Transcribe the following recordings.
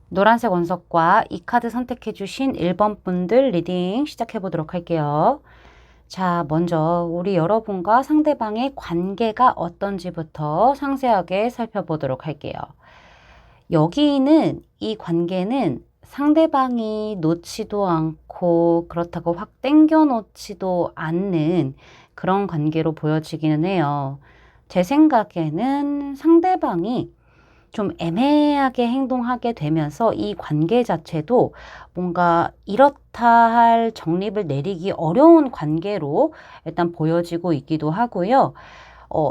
노란색 원석과 이 카드 선택해 주신 1번 분들 리딩 시작해 보도록 할게요. 자, 먼저 우리 여러분과 상대방의 관계가 어떤지부터 상세하게 살펴보도록 할게요. 여기는 이 관계는 상대방이 놓지도 않고 그렇다고 확 땡겨 놓지도 않는 그런 관계로 보여지기는 해요. 제 생각에는 상대방이 좀 애매하게 행동하게 되면서 이 관계 자체도 뭔가 이렇다 할 정립을 내리기 어려운 관계로 일단 보여지고 있기도 하고요.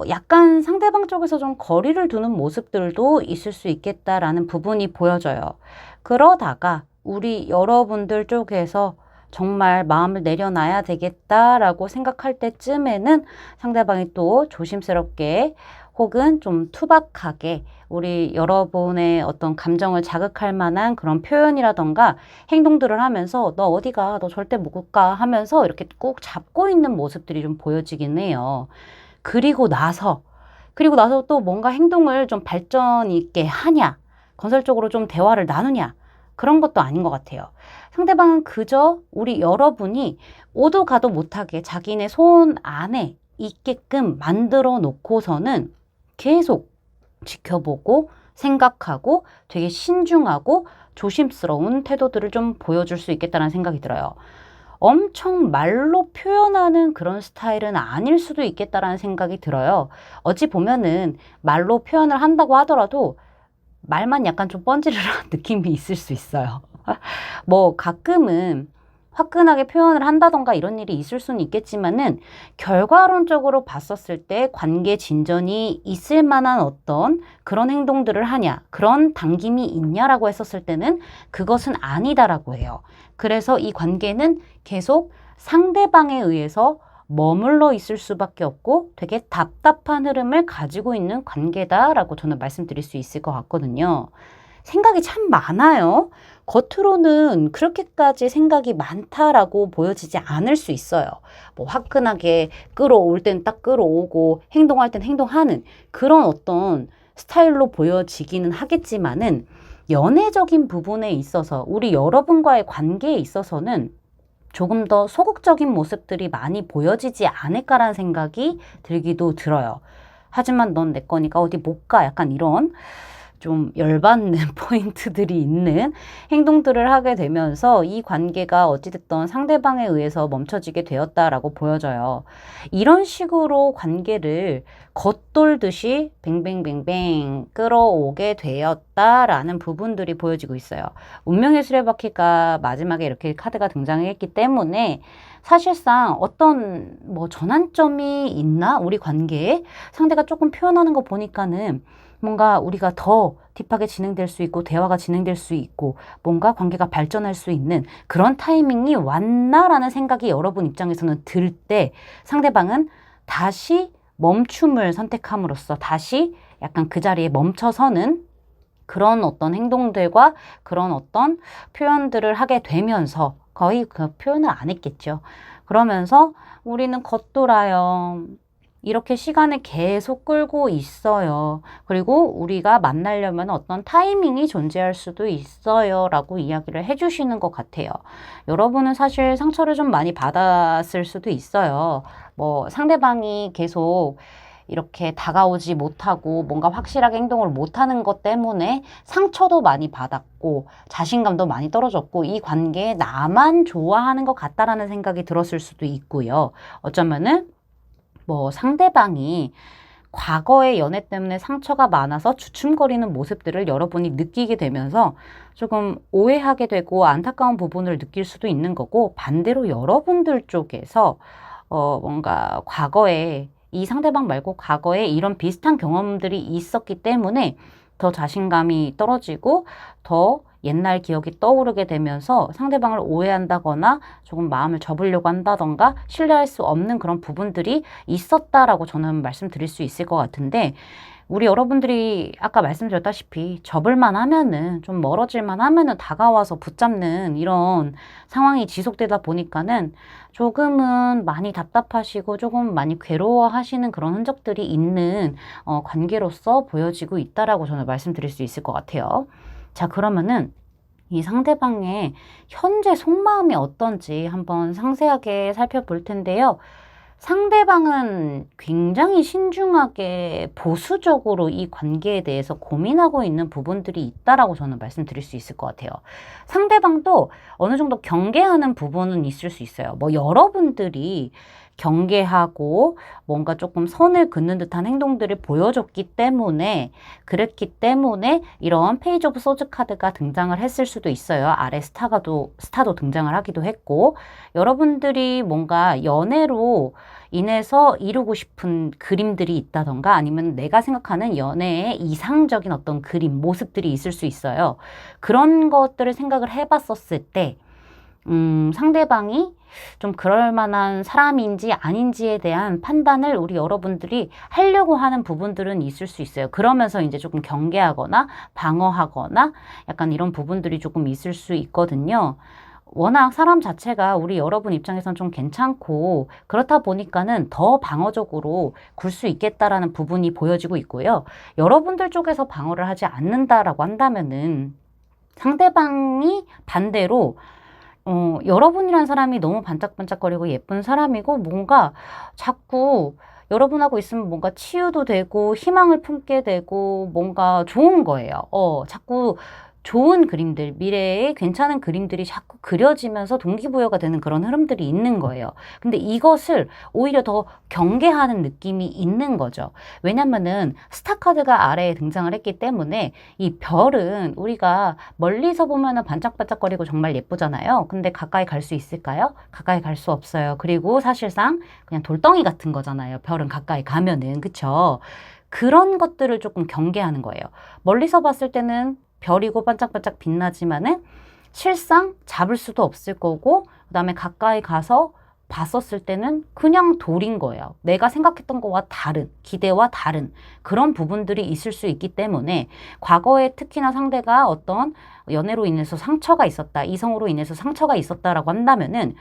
약간 상대방 쪽에서 좀 거리를 두는 모습들도 있을 수 있겠다라는 부분이 보여져요. 그러다가 우리 여러분들 쪽에서 정말 마음을 내려놔야 되겠다라고 생각할 때쯤에는 상대방이 또 조심스럽게 혹은 좀 투박하게 우리 여러분의 어떤 감정을 자극할 만한 그런 표현이라던가 행동들을 하면서 너 어디 가? 너 절대 못 가? 하면서 이렇게 꼭 잡고 있는 모습들이 좀 보여지긴 해요. 그리고 나서 또 뭔가 행동을 좀 발전 있게 하냐, 건설적으로 좀 대화를 나누냐, 그런 것도 아닌 것 같아요. 상대방은 그저 우리 여러분이 오도 가도 못하게 자기네 손 안에 있게끔 만들어 놓고서는 계속 지켜보고 생각하고 되게 신중하고 조심스러운 태도들을 좀 보여줄 수 있겠다는 생각이 들어요. 엄청 말로 표현하는 그런 스타일은 아닐 수도 있겠다라는 생각이 들어요. 어찌 보면은 말로 표현을 한다고 하더라도 말만 약간 좀 뻔지르르한 느낌이 있을 수 있어요. 뭐 가끔은 화끈하게 표현을 한다던가 이런 일이 있을 수는 있겠지만은 결과론적으로 봤었을 때 관계 진전이 있을 만한 어떤 그런 행동들을 하냐, 그런 당김이 있냐라고 했었을 때는 그것은 아니다라고 해요. 그래서 이 관계는 계속 상대방에 의해서 머물러 있을 수밖에 없고 되게 답답한 흐름을 가지고 있는 관계다라고 저는 말씀드릴 수 있을 것 같거든요. 생각이 참 많아요. 겉으로는 그렇게까지 생각이 많다라고 보여지지 않을 수 있어요. 뭐 화끈하게 끌어올 땐 딱 끌어오고 행동할 땐 행동하는 그런 어떤 스타일로 보여지기는 하겠지만은 연애적인 부분에 있어서 우리 여러분과의 관계에 있어서는 조금 더 소극적인 모습들이 많이 보여지지 않을까라는 생각이 들기도 들어요. 하지만 넌 내 거니까 어디 못 가. 약간 이런 좀 열받는 포인트들이 있는 행동들을 하게 되면서 이 관계가 어찌됐든 상대방에 의해서 멈춰지게 되었다라고 보여져요. 이런 식으로 관계를 겉돌듯이 뱅뱅뱅뱅 끌어오게 되었다라는 부분들이 보여지고 있어요. 운명의 수레바퀴가 마지막에 이렇게 카드가 등장했기 때문에 사실상 어떤 뭐 전환점이 있나? 우리 관계에 상대가 조금 표현하는 거 보니까는 뭔가 우리가 더 딥하게 진행될 수 있고 대화가 진행될 수 있고 뭔가 관계가 발전할 수 있는 그런 타이밍이 왔나라는 생각이 여러분 입장에서는 들 때 상대방은 다시 멈춤을 선택함으로써 다시 약간 그 자리에 멈춰서는 그런 어떤 행동들과 그런 어떤 표현들을 하게 되면서 거의 그 표현을 안 했겠죠. 그러면서 우리는 겉돌아요. 이렇게 시간을 계속 끌고 있어요. 그리고 우리가 만나려면 어떤 타이밍이 존재할 수도 있어요. 라고 이야기를 해주시는 것 같아요. 여러분은 사실 상처를 좀 많이 받았을 수도 있어요. 뭐 상대방이 계속 이렇게 다가오지 못하고 뭔가 확실하게 행동을 못하는 것 때문에 상처도 많이 받았고 자신감도 많이 떨어졌고 이 관계에 나만 좋아하는 것 같다라는 생각이 들었을 수도 있고요. 어쩌면은 뭐 상대방이 과거의 연애 때문에 상처가 많아서 주춤거리는 모습들을 여러분이 느끼게 되면서 조금 오해하게 되고 안타까운 부분을 느낄 수도 있는 거고 반대로 여러분들 쪽에서 뭔가 과거에 이 상대방 말고 과거에 이런 비슷한 경험들이 있었기 때문에 더 자신감이 떨어지고 더 옛날 기억이 떠오르게 되면서 상대방을 오해한다거나 조금 마음을 접으려고 한다던가 신뢰할 수 없는 그런 부분들이 있었다라고 저는 말씀드릴 수 있을 것 같은데 우리 여러분들이 아까 말씀드렸다시피 접을만 하면은 좀 멀어질만 하면은 다가와서 붙잡는 이런 상황이 지속되다 보니까는 조금은 많이 답답하시고 조금 많이 괴로워하시는 그런 흔적들이 있는 관계로서 보여지고 있다라고 저는 말씀드릴 수 있을 것 같아요. 자, 그러면은 이 상대방의 현재 속마음이 어떤지 한번 상세하게 살펴볼 텐데요. 상대방은 굉장히 신중하게 보수적으로 이 관계에 대해서 고민하고 있는 부분들이 있다라고 저는 말씀드릴 수 있을 것 같아요. 상대방도 어느 정도 경계하는 부분은 있을 수 있어요. 뭐 여러분들이 경계하고 뭔가 조금 선을 긋는 듯한 행동들을 보여줬기 때문에 그랬기 때문에 이런 페이지 오브 소즈 카드가 등장을 했을 수도 있어요. 아래 스타도 등장을 하기도 했고 여러분들이 뭔가 연애로 인해서 이루고 싶은 그림들이 있다던가 아니면 내가 생각하는 연애의 이상적인 어떤 그림, 모습들이 있을 수 있어요. 그런 것들을 생각을 해봤었을 때 상대방이 좀 그럴 만한 사람인지 아닌지에 대한 판단을 우리 여러분들이 하려고 하는 부분들은 있을 수 있어요. 그러면서 이제 조금 경계하거나 방어하거나 약간 이런 부분들이 조금 있을 수 있거든요. 워낙 사람 자체가 우리 여러분 입장에선 좀 괜찮고 그렇다 보니까는 더 방어적으로 굴 수 있겠다라는 부분이 보여지고 있고요. 여러분들 쪽에서 방어를 하지 않는다라고 한다면은 상대방이 반대로 여러분이란 사람이 너무 반짝반짝거리고 예쁜 사람이고 뭔가 자꾸 여러분하고 있으면 뭔가 치유도 되고 희망을 품게 되고 뭔가 좋은 거예요. 자꾸 좋은 그림들, 미래에 괜찮은 그림들이 자꾸 그려지면서 동기부여가 되는 그런 흐름들이 있는 거예요. 근데 이것을 오히려 더 경계하는 느낌이 있는 거죠. 왜냐면은 스타카드가 아래에 등장을 했기 때문에 이 별은 우리가 멀리서 보면은 반짝반짝거리고 정말 예쁘잖아요. 근데 가까이 갈 수 있을까요? 가까이 갈 수 없어요. 그리고 사실상 그냥 돌덩이 같은 거잖아요. 별은 가까이 가면은. 그쵸? 그런 것들을 조금 경계하는 거예요. 멀리서 봤을 때는 별이고 반짝반짝 빛나지만은 실상 잡을 수도 없을 거고 그다음에 가까이 가서 봤었을 때는 그냥 돌인 거예요. 내가 생각했던 것과 다른, 기대와 다른 그런 부분들이 있을 수 있기 때문에 과거에 특히나 상대가 어떤 연애로 인해서 상처가 있었다, 이성으로 인해서 상처가 있었다라고 한다면은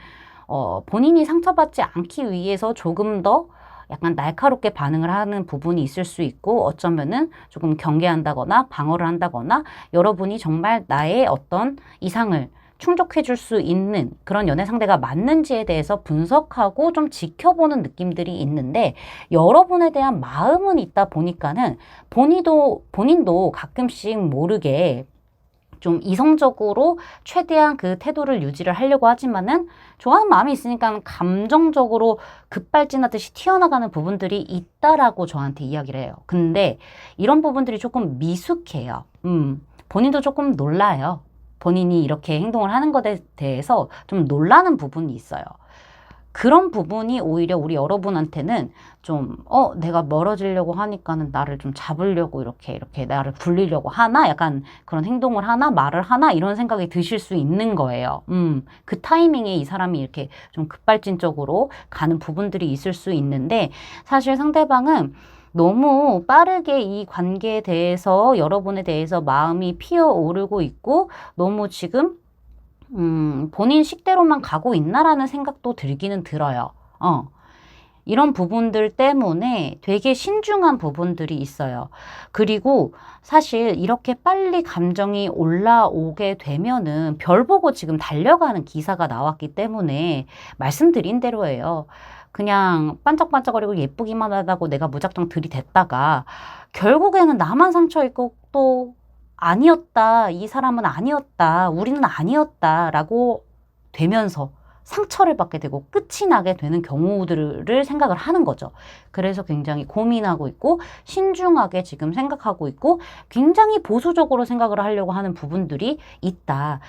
본인이 상처받지 않기 위해서 조금 더 약간 날카롭게 반응을 하는 부분이 있을 수 있고 어쩌면은 조금 경계한다거나 방어를 한다거나 여러분이 정말 나의 어떤 이상을 충족해 줄 수 있는 그런 연애 상대가 맞는지에 대해서 분석하고 좀 지켜보는 느낌들이 있는데 여러분에 대한 마음은 있다 보니까는 본인도 가끔씩 모르게 좀 이성적으로 최대한 그 태도를 유지를 하려고 하지만은 좋아하는 마음이 있으니까 감정적으로 급발진하듯이 튀어나가는 부분들이 있다라고 저한테 이야기를 해요. 근데 이런 부분들이 조금 미숙해요. 본인도 조금 놀라요. 본인이 이렇게 행동을 하는 것에 대해서 좀 놀라는 부분이 있어요. 그런 부분이 오히려 우리 여러분한테는 좀, 내가 멀어지려고 하니까는 나를 좀 잡으려고 이렇게 나를 굴리려고 하나? 약간 그런 행동을 하나? 말을 하나? 이런 생각이 드실 수 있는 거예요. 그 타이밍에 이 사람이 이렇게 좀 급발진적으로 가는 부분들이 있을 수 있는데 사실 상대방은 너무 빠르게 이 관계에 대해서 여러분에 대해서 마음이 피어오르고 있고 너무 지금 본인 식대로만 가고 있나라는 생각도 들기는 들어요. 이런 부분들 때문에 되게 신중한 부분들이 있어요. 그리고 사실 이렇게 빨리 감정이 올라오게 되면은 별 보고 지금 달려가는 기사가 나왔기 때문에 말씀드린 대로예요. 그냥 반짝반짝거리고 예쁘기만 하다고 내가 무작정 들이댔다가 결국에는 나만 상처 입고 또 아니었다, 이 사람은 아니었다, 우리는 아니었다 라고 되면서 상처를 받게 되고 끝이 나게 되는 경우들을 생각을 하는 거죠. 그래서 굉장히 고민하고 있고 신중하게 지금 생각하고 있고 굉장히 보수적으로 생각을 하려고 하는 부분들이 있다.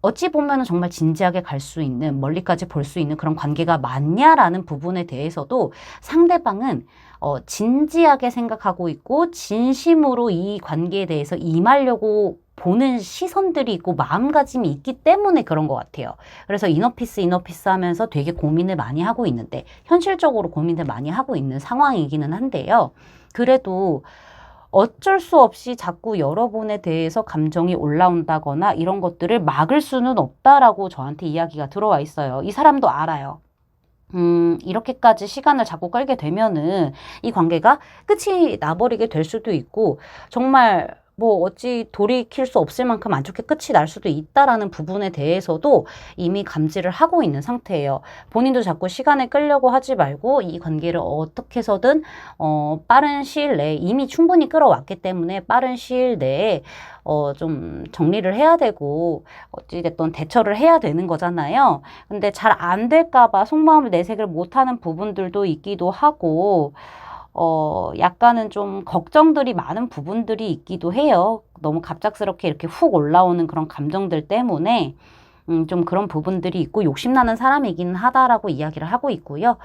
어찌 보면 정말 진지하게 갈 수 있는 멀리까지 볼 수 있는 그런 관계가 맞냐라는 부분에 대해서도 상대방은 진지하게 생각하고 있고 진심으로 이 관계에 대해서 임하려고 보는 시선들이 있고 마음가짐이 있기 때문에 그런 것 같아요. 그래서 이너피스 하면서 되게 고민을 많이 하고 있는데 현실적으로 고민을 많이 하고 있는 상황이기는 한데요. 그래도 어쩔 수 없이 자꾸 여러분에 대해서 감정이 올라온다거나 이런 것들을 막을 수는 없다라고 저한테 이야기가 들어와 있어요. 이 사람도 알아요. 이렇게까지 시간을 자꾸 끌게 되면은 이 관계가 끝이 나버리게 될 수도 있고 정말 뭐 어찌 돌이킬 수 없을 만큼 안 좋게 끝이 날 수도 있다라는 부분에 대해서도 이미 감지를 하고 있는 상태예요. 본인도 자꾸 시간에 끌려고 하지 말고 이 관계를 어떻게 해서든 빠른 시일 내에 이미 충분히 끌어왔기 때문에 빠른 시일 내에 좀 정리를 해야 되고 어찌됐든 대처를 해야 되는 거잖아요. 근데 잘 안 될까 봐 속마음을 내색을 못하는 부분들도 있기도 하고 약간은 좀 걱정들이 많은 부분들이 있기도 해요. 너무 갑작스럽게 이렇게 훅 올라오는 그런 감정들 때문에 좀 그런 부분들이 있고 욕심나는 사람이긴 하다라고 이야기를 하고 있고요.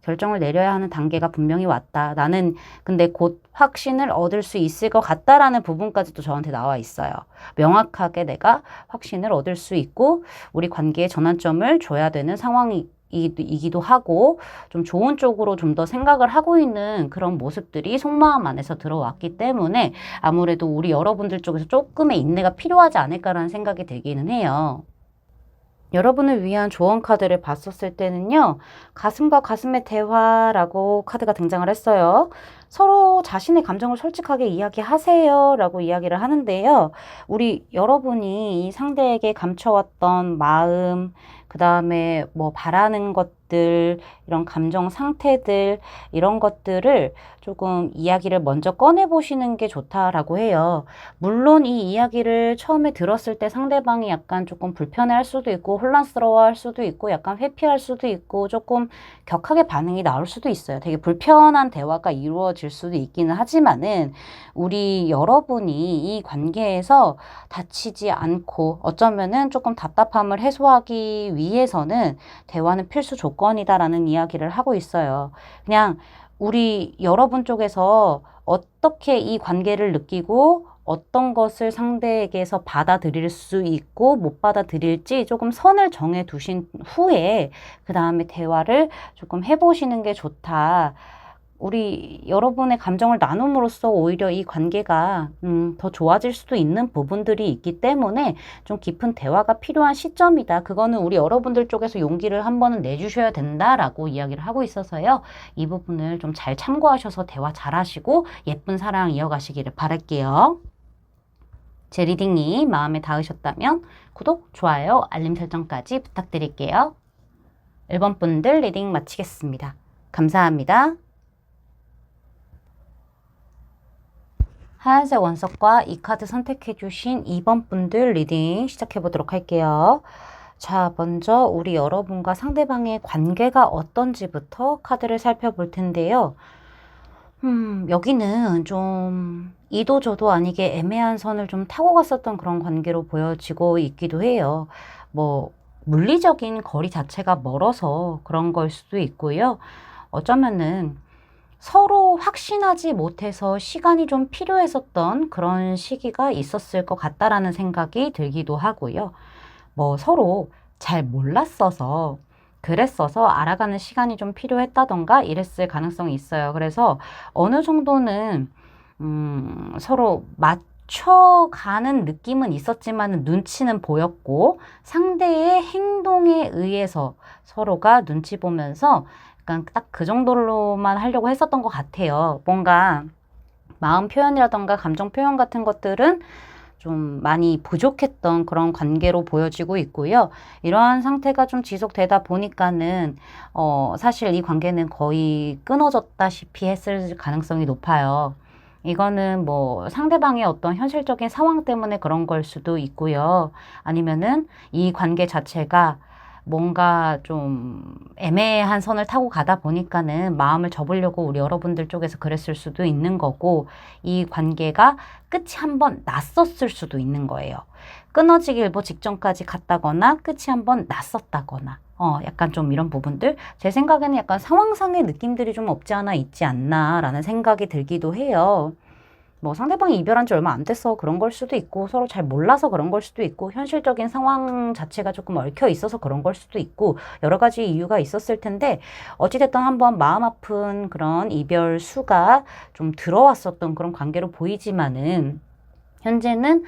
결정을 내려야 하는 단계가 분명히 왔다. 나는 근데 곧 확신을 얻을 수 있을 것 같다라는 부분까지도 저한테 나와 있어요. 명확하게 내가 확신을 얻을 수 있고 우리 관계의 전환점을 줘야 되는 상황이기도 하고 좀 좋은 쪽으로 좀 더 생각을 하고 있는 그런 모습들이 속마음 안에서 들어왔기 때문에 아무래도 우리 여러분들 쪽에서 조금의 인내가 필요하지 않을까라는 생각이 들기는 해요. 여러분을 위한 조언 카드를 봤었을 때는요, 가슴과 가슴의 대화라고 카드가 등장을 했어요. 서로 자신의 감정을 솔직하게 이야기하세요 라고 이야기를 하는데요. 우리 여러분이 이 상대에게 감춰왔던 마음, 그 다음에 뭐 바라는 것들, 이런 감정 상태들, 이런 것들을 조금 이야기를 먼저 꺼내보시는 게 좋다라고 해요. 물론 이 이야기를 처음에 들었을 때 상대방이 약간 조금 불편해할 수도 있고 혼란스러워할 수도 있고 약간 회피할 수도 있고 조금 격하게 반응이 나올 수도 있어요. 되게 불편한 대화가 이루어질 수도 있기는 하지만은 우리 여러분이 이 관계에서 다치지 않고 어쩌면은 조금 답답함을 해소하기 위해서는 대화는 필수 조건이다라는 이야기를 하고 있어요. 그냥 우리 여러분 쪽에서 어떻게 이 관계를 느끼고 어떤 것을 상대에게서 받아들일 수 있고 못 받아들일지 조금 선을 정해 두신 후에 그 다음에 대화를 조금 해보시는 게 좋다. 우리 여러분의 감정을 나눔으로써 오히려 이 관계가 더 좋아질 수도 있는 부분들이 있기 때문에 좀 깊은 대화가 필요한 시점이다. 그거는 우리 여러분들 쪽에서 용기를 한 번은 내주셔야 된다라고 이야기를 하고 있어서요. 이 부분을 좀 잘 참고하셔서 대화 잘 하시고 예쁜 사랑 이어가시기를 바랄게요. 제 리딩이 마음에 닿으셨다면 구독, 좋아요, 알림 설정까지 부탁드릴게요. 1번 분들 리딩 마치겠습니다. 감사합니다. 하얀색 원석과 이 카드 선택해주신 2번 분들 리딩 시작해보도록 할게요. 자, 먼저 우리 여러분과 상대방의 관계가 어떤지부터 카드를 살펴볼 텐데요. 여기는 좀 이도저도 아니게 애매한 선을 좀 타고 갔었던 그런 관계로 보여지고 있기도 해요. 뭐, 물리적인 거리 자체가 멀어서 그런 걸 수도 있고요. 어쩌면은 서로 확신하지 못해서 시간이 좀 필요했었던 그런 시기가 있었을 것 같다라는 생각이 들기도 하고요. 뭐 서로 잘 몰랐어서 그랬어서 알아가는 시간이 좀 필요했다던가 이랬을 가능성이 있어요. 그래서 어느 정도는 서로 맞춰가는 느낌은 있었지만 눈치는 보였고 상대의 행동에 의해서 서로가 눈치 보면서 약간 딱 그 정도로만 하려고 했었던 것 같아요. 뭔가 마음 표현이라던가 감정 표현 같은 것들은 좀 많이 부족했던 그런 관계로 보여지고 있고요. 이러한 상태가 좀 지속되다 보니까는 사실 이 관계는 거의 끊어졌다시피 했을 가능성이 높아요. 이거는 뭐 상대방의 어떤 현실적인 상황 때문에 그런 걸 수도 있고요. 아니면은 이 관계 자체가 뭔가 좀 애매한 선을 타고 가다 보니까는 마음을 접으려고 우리 여러분들 쪽에서 그랬을 수도 있는 거고 이 관계가 끝이 한번 났었을 수도 있는 거예요. 끊어지기 일보 직전까지 갔다거나 끝이 한번 났었다거나 약간 좀 이런 부분들 제 생각에는 약간 상황상의 느낌들이 좀 없지 않아 있지 않나라는 생각이 들기도 해요. 뭐 상대방이 이별한 지 얼마 안 돼서 그런 걸 수도 있고 서로 잘 몰라서 그런 걸 수도 있고 현실적인 상황 자체가 조금 얽혀 있어서 그런 걸 수도 있고 여러 가지 이유가 있었을 텐데 어찌됐든 한번 마음 아픈 그런 이별 수가 좀 들어왔었던 그런 관계로 보이지만은 현재는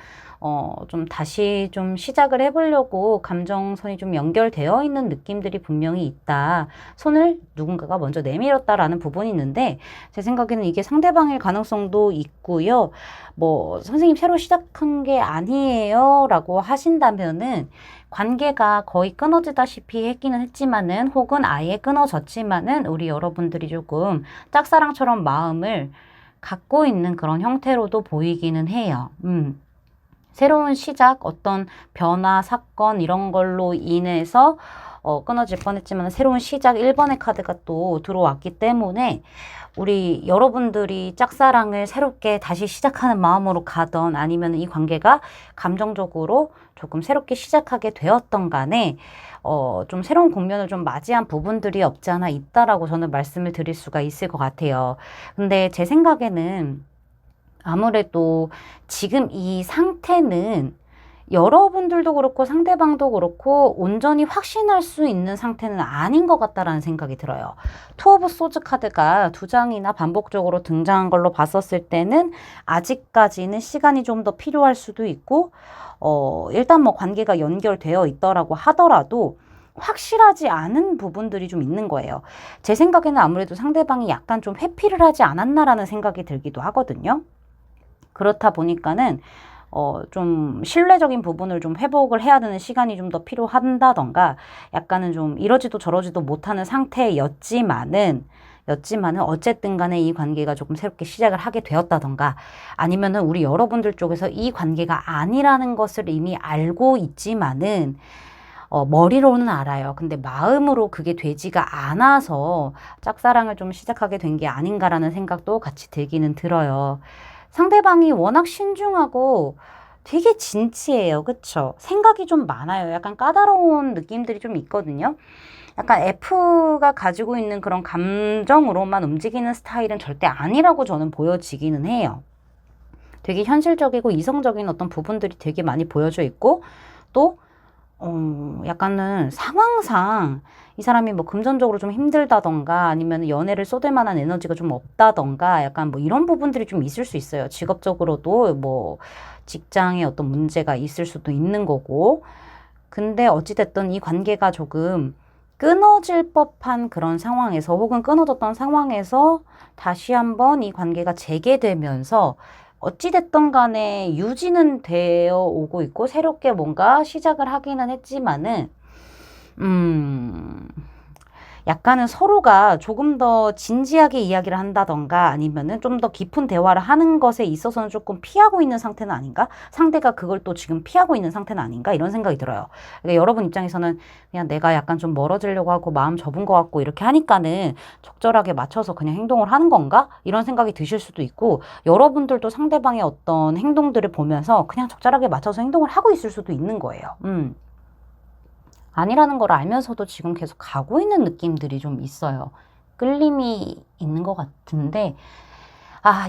좀 다시 좀 시작을 해보려고 감정선이 좀 연결되어 있는 느낌들이 분명히 있다. 손을 누군가가 먼저 내밀었다라는 부분이 있는데 제 생각에는 이게 상대방일 가능성도 있고요. 뭐 선생님 새로 시작한 게 아니에요 라고 하신다면은 관계가 거의 끊어지다시피 했기는 했지만은 혹은 아예 끊어졌지만은 우리 여러분들이 조금 짝사랑처럼 마음을 갖고 있는 그런 형태로도 보이기는 해요. 새로운 시작, 어떤 변화, 사건 이런 걸로 인해서 끊어질 뻔했지만 새로운 시작 1번의 카드가 또 들어왔기 때문에 우리 여러분들이 짝사랑을 새롭게 다시 시작하는 마음으로 가던 아니면 이 관계가 감정적으로 조금 새롭게 시작하게 되었던 간에 좀 새로운 국면을 좀 맞이한 부분들이 없지 않아 있다라고 저는 말씀을 드릴 수가 있을 것 같아요. 근데 제 생각에는 아무래도 지금 이 상태는 여러분들도 그렇고 상대방도 그렇고 온전히 확신할 수 있는 상태는 아닌 것 같다라는 생각이 들어요. 투 오브 소즈 카드가 2장이나 반복적으로 등장한 걸로 봤었을 때는 아직까지는 시간이 좀 더 필요할 수도 있고 일단 뭐 관계가 연결되어 있더라고 하더라도 확실하지 않은 부분들이 좀 있는 거예요. 제 생각에는 아무래도 상대방이 약간 좀 회피를 하지 않았나라는 생각이 들기도 하거든요. 그렇다 보니까는 좀 신뢰적인 부분을 좀 회복을 해야 되는 시간이 좀 더 필요한다던가 약간은 좀 이러지도 저러지도 못하는 상태였지만은 어쨌든 간에 이 관계가 조금 새롭게 시작을 하게 되었다던가 아니면은 우리 여러분들 쪽에서 이 관계가 아니라는 것을 이미 알고 있지만은 머리로는 알아요. 근데 마음으로 그게 되지가 않아서 짝사랑을 좀 시작하게 된 게 아닌가라는 생각도 같이 들기는 들어요. 상대방이 워낙 신중하고 되게 진지해요. 그쵸? 생각이 좀 많아요. 약간 까다로운 느낌들이 좀 있거든요. 약간 F가 가지고 있는 그런 감정으로만 움직이는 스타일은 절대 아니라고 저는 보여지기는 해요. 되게 현실적이고 이성적인 어떤 부분들이 되게 많이 보여져 있고 또 약간은 상황상 이 사람이 뭐 금전적으로 좀 힘들다던가 아니면 연애를 쏟을 만한 에너지가 좀 없다던가 약간 뭐 이런 부분들이 좀 있을 수 있어요. 직업적으로도 뭐 직장에 어떤 문제가 있을 수도 있는 거고. 근데 어찌됐든 이 관계가 조금 끊어질 법한 그런 상황에서 혹은 끊어졌던 상황에서 다시 한번 이 관계가 재개되면서 어찌됐든 간에 유지는 되어 오고 있고 새롭게 뭔가 시작을 하기는 했지만은 약간은 서로가 조금 더 진지하게 이야기를 한다던가 아니면은 좀 더 깊은 대화를 하는 것에 있어서는 조금 피하고 있는 상태는 아닌가? 상대가 그걸 또 지금 피하고 있는 상태는 아닌가? 이런 생각이 들어요. 그러니까 여러분 입장에서는 그냥 내가 약간 좀 멀어지려고 하고 마음 접은 것 같고 이렇게 하니까는 적절하게 맞춰서 그냥 행동을 하는 건가? 이런 생각이 드실 수도 있고 여러분들도 상대방의 어떤 행동들을 보면서 그냥 적절하게 맞춰서 행동을 하고 있을 수도 있는 거예요. 아니라는 걸 알면서도 지금 계속 가고 있는 느낌들이 좀 있어요. 끌림이 있는 것 같은데,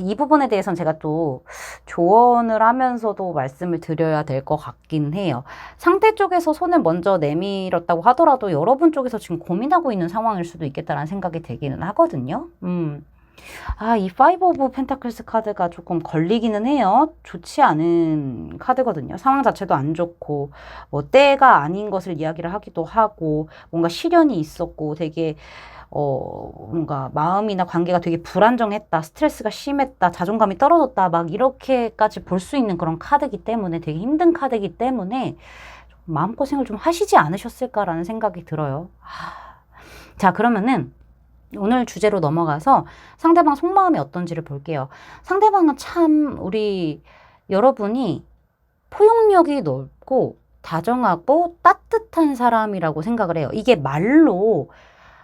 이 부분에 대해서는 제가 또 조언을 하면서도 말씀을 드려야 될 것 같긴 해요. 상대 쪽에서 손을 먼저 내밀었다고 하더라도 여러분 쪽에서 지금 고민하고 있는 상황일 수도 있겠다라는 생각이 들기는 하거든요. 이 파이브 오브 펜타클스 카드가 조금 걸리기는 해요. 좋지 않은 카드거든요. 상황 자체도 안 좋고 뭐 때가 아닌 것을 이야기를 하기도 하고 뭔가 시련이 있었고 되게 뭔가 마음이나 관계가 되게 불안정했다, 스트레스가 심했다, 자존감이 떨어졌다 막 이렇게까지 볼 수 있는 그런 카드이기 때문에 되게 힘든 카드이기 때문에 마음고생을 좀 하시지 않으셨을까라는 생각이 들어요. 자, 그러면은 오늘 주제로 넘어가서 상대방 속마음이 어떤지를 볼게요. 상대방은 참 우리 여러분이 포용력이 넓고 다정하고 따뜻한 사람이라고 생각을 해요. 이게 말로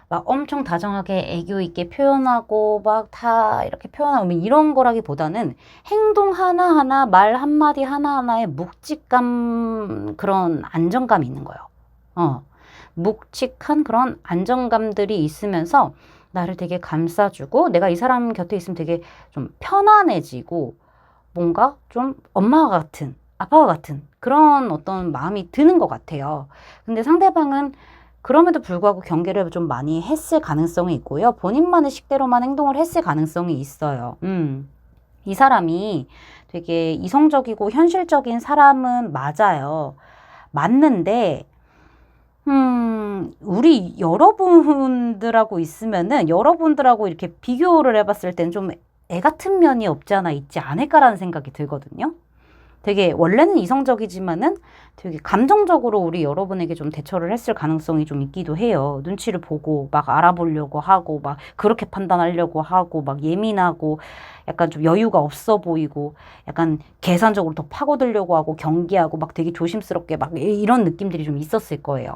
막 엄청 다정하게 애교 있게 표현하고 막 다 이렇게 표현하고 이런 거라기보다는 행동 하나하나 말 한마디 하나하나에 묵직감 그런 안정감이 있는 거예요. 묵직한 그런 안정감들이 있으면서 나를 되게 감싸주고 내가 이 사람 곁에 있으면 되게 좀 편안해지고 뭔가 좀 엄마와 같은 아빠와 같은 그런 어떤 마음이 드는 것 같아요. 근데 상대방은 그럼에도 불구하고 경계를 좀 많이 했을 가능성이 있고요. 본인만의 식대로만 행동을 했을 가능성이 있어요. 이 사람이 되게 이성적이고 현실적인 사람은 맞아요. 맞는데 우리 여러분들하고 있으면은 여러분들하고 이렇게 비교를 해봤을 땐 좀 애 같은 면이 없지 않아 있지 않을까라는 생각이 들거든요. 되게 원래는 이성적이지만은 되게 감정적으로 우리 여러분에게 좀 대처를 했을 가능성이 좀 있기도 해요. 눈치를 보고 막 알아보려고 하고 막 그렇게 판단하려고 하고 막 예민하고 약간 좀 여유가 없어 보이고 약간 계산적으로 더 파고들려고 하고 경계하고 막 되게 조심스럽게 막 이런 느낌들이 좀 있었을 거예요.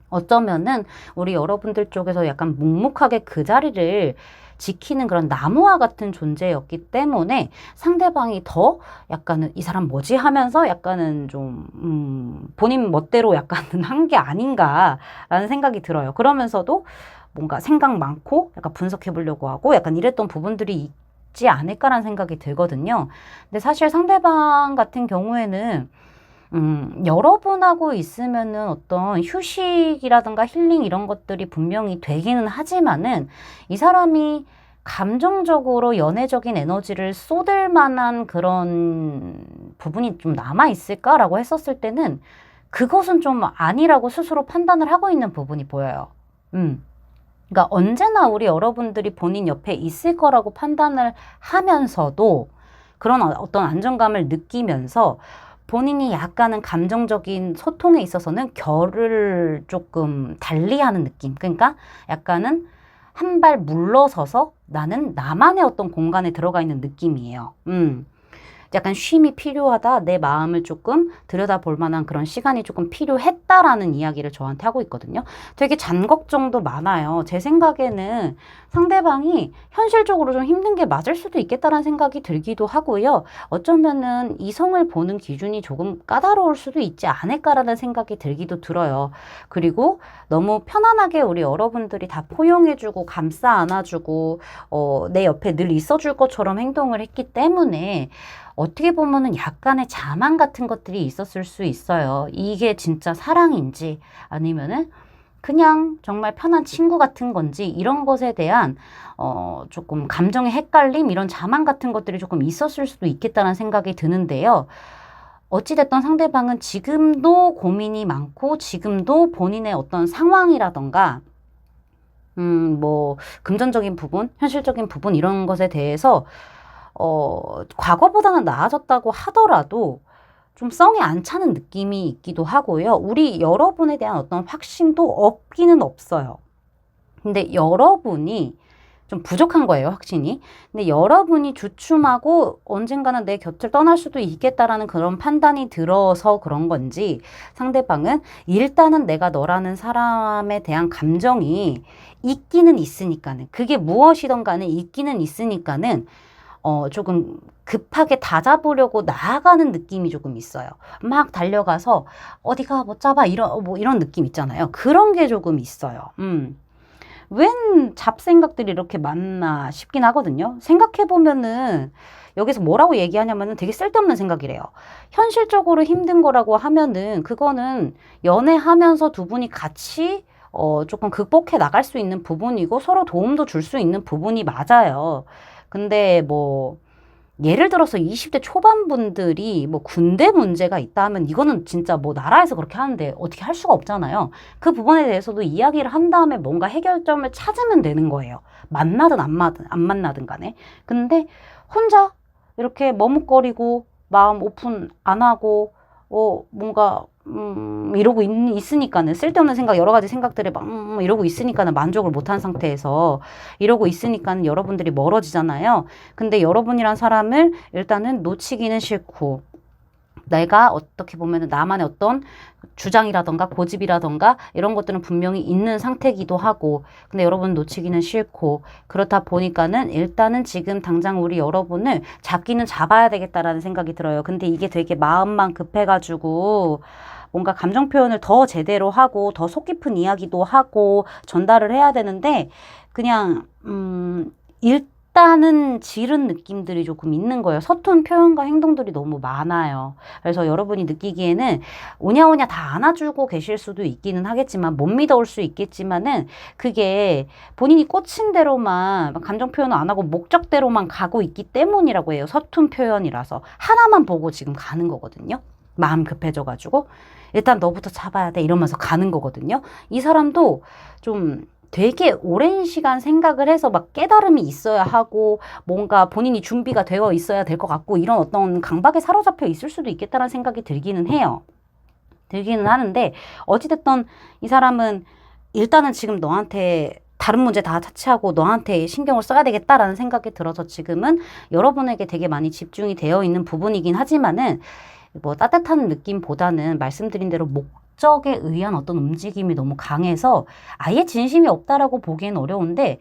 어쩌면은 우리 여러분들 쪽에서 약간 묵묵하게 그 자리를 지키는 그런 나무와 같은 존재였기 때문에 상대방이 더 약간은 이 사람 뭐지 하면서 약간은 좀 본인 멋대로 약간은 한 게 아닌가라는 생각이 들어요. 그러면서도 뭔가 생각 많고 약간 분석해 보려고 하고 약간 이랬던 부분들이 있지 않을까라는 생각이 들거든요. 근데 사실 상대방 같은 경우에는 여러분하고 있으면은 어떤 휴식이라든가 힐링 이런 것들이 분명히 되기는 하지만은 이 사람이 감정적으로 연애적인 에너지를 쏟을 만한 그런 부분이 좀 남아 있을까라고 했었을 때는 그것은 좀 아니라고 스스로 판단을 하고 있는 부분이 보여요. 그러니까 언제나 우리 여러분들이 본인 옆에 있을 거라고 판단을 하면서도 그런 어떤 안정감을 느끼면서 본인이 약간은 감정적인 소통에 있어서는 결을 조금 달리하는 느낌. 그러니까 약간은 한 발 물러서서 나는 나만의 어떤 공간에 들어가 있는 느낌이에요. 약간 쉼이 필요하다. 내 마음을 조금 들여다볼 만한 그런 시간이 조금 필요했다라는 이야기를 저한테 하고 있거든요. 되게 잔걱정도 많아요. 제 생각에는 상대방이 현실적으로 좀 힘든 게 맞을 수도 있겠다라는 생각이 들기도 하고요. 어쩌면은 이성을 보는 기준이 조금 까다로울 수도 있지 않을까라는 생각이 들기도 들어요. 그리고 너무 편안하게 우리 여러분들이 다 포용해주고 감싸 안아주고 내 옆에 늘 있어줄 것처럼 행동을 했기 때문에 어떻게 보면은 약간의 자만 같은 것들이 있었을 수 있어요. 이게 진짜 사랑인지 아니면은 그냥 정말 편한 친구 같은 건지 이런 것에 대한 조금 감정의 헷갈림 이런 자만 같은 것들이 조금 있었을 수도 있겠다는 생각이 드는데요. 어찌됐던 상대방은 지금도 고민이 많고 지금도 본인의 어떤 상황이라던가 뭐 금전적인 부분, 현실적인 부분 이런 것에 대해서 과거보다는 나아졌다고 하더라도 좀 성에 안 차는 느낌이 있기도 하고요. 우리 여러분에 대한 어떤 확신도 없기는 없어요. 근데 여러분이 좀 부족한 거예요, 확신이. 근데 여러분이 주춤하고 언젠가는 내 곁을 떠날 수도 있겠다라는 그런 판단이 들어서 그런 건지 상대방은 일단은 내가 너라는 사람에 대한 감정이 있기는 있으니까는 그게 무엇이든 간에 있기는 있으니까는 조금 급하게 다잡으려고 나아가는 느낌이 조금 있어요. 막 달려가서 어디가 못 잡아 이런 느낌 있잖아요. 그런 게 조금 있어요. 웬 잡생각들이 이렇게 많나 싶긴 하거든요. 생각해보면은 여기서 뭐라고 얘기하냐면은 되게 쓸데없는 생각이래요. 현실적으로 힘든 거라고 하면은 그거는 연애하면서 두 분이 같이 조금 극복해 나갈 수 있는 부분이고 서로 도움도 줄 수 있는 부분이 맞아요. 근데 뭐 예를 들어서 20대 초반분들이 뭐 군대 문제가 있다 하면 이거는 진짜 뭐 나라에서 그렇게 하는데 어떻게 할 수가 없잖아요. 그 부분에 대해서도 이야기를 한 다음에 뭔가 해결점을 찾으면 되는 거예요. 만나든 안 만나든 간에. 근데 혼자 이렇게 머뭇거리고 마음 오픈 안 하고 뭔가 이러고 있으니까는 쓸데없는 생각 여러 가지 생각들을 막 이러고 있으니까는 만족을 못한 상태에서 이러고 있으니까는 여러분들이 멀어지잖아요. 근데 여러분이란 사람을 일단은 놓치기는 싫고 내가 어떻게 보면은 나만의 어떤 주장이라던가 고집이라던가 이런 것들은 분명히 있는 상태이기도 하고 근데 여러분 놓치기는 싫고 그렇다 보니까는 일단은 지금 당장 우리 여러분을 잡기는 잡아야 되겠다라는 생각이 들어요. 근데 이게 되게 마음만 급해가지고 뭔가 감정 표현을 더 제대로 하고 더 속 깊은 이야기도 하고 전달을 해야 되는데 그냥 있다는 지른 느낌들이 조금 있는 거예요. 서툰 표현과 행동들이 너무 많아요. 그래서 여러분이 느끼기에는 오냐오냐 다 안아주고 계실 수도 있기는 하겠지만, 못 믿어올 수 있겠지만은, 그게 본인이 꽂힌 대로만 감정 표현을 안 하고 목적대로만 가고 있기 때문이라고 해요. 서툰 표현이라서 하나만 보고 지금 가는 거거든요. 마음 급해져가지고 일단 너부터 잡아야 돼 이러면서 가는 거거든요. 이 사람도 좀 되게 오랜 시간 생각을 해서 막 깨달음이 있어야 하고, 뭔가 본인이 준비가 되어 있어야 될 것 같고, 이런 어떤 강박에 사로잡혀 있을 수도 있겠다는 생각이 들기는 해요. 들기는 하는데, 어찌됐든 이 사람은 일단은 지금 너한테 다른 문제 다 차치하고 너한테 신경을 써야 되겠다라는 생각이 들어서 지금은 여러분에게 되게 많이 집중이 되어 있는 부분이긴 하지만은, 뭐 따뜻한 느낌보다는 말씀드린 대로 목적에 의한 어떤 움직임이 너무 강해서 아예 진심이 없다라고 보기엔 어려운데,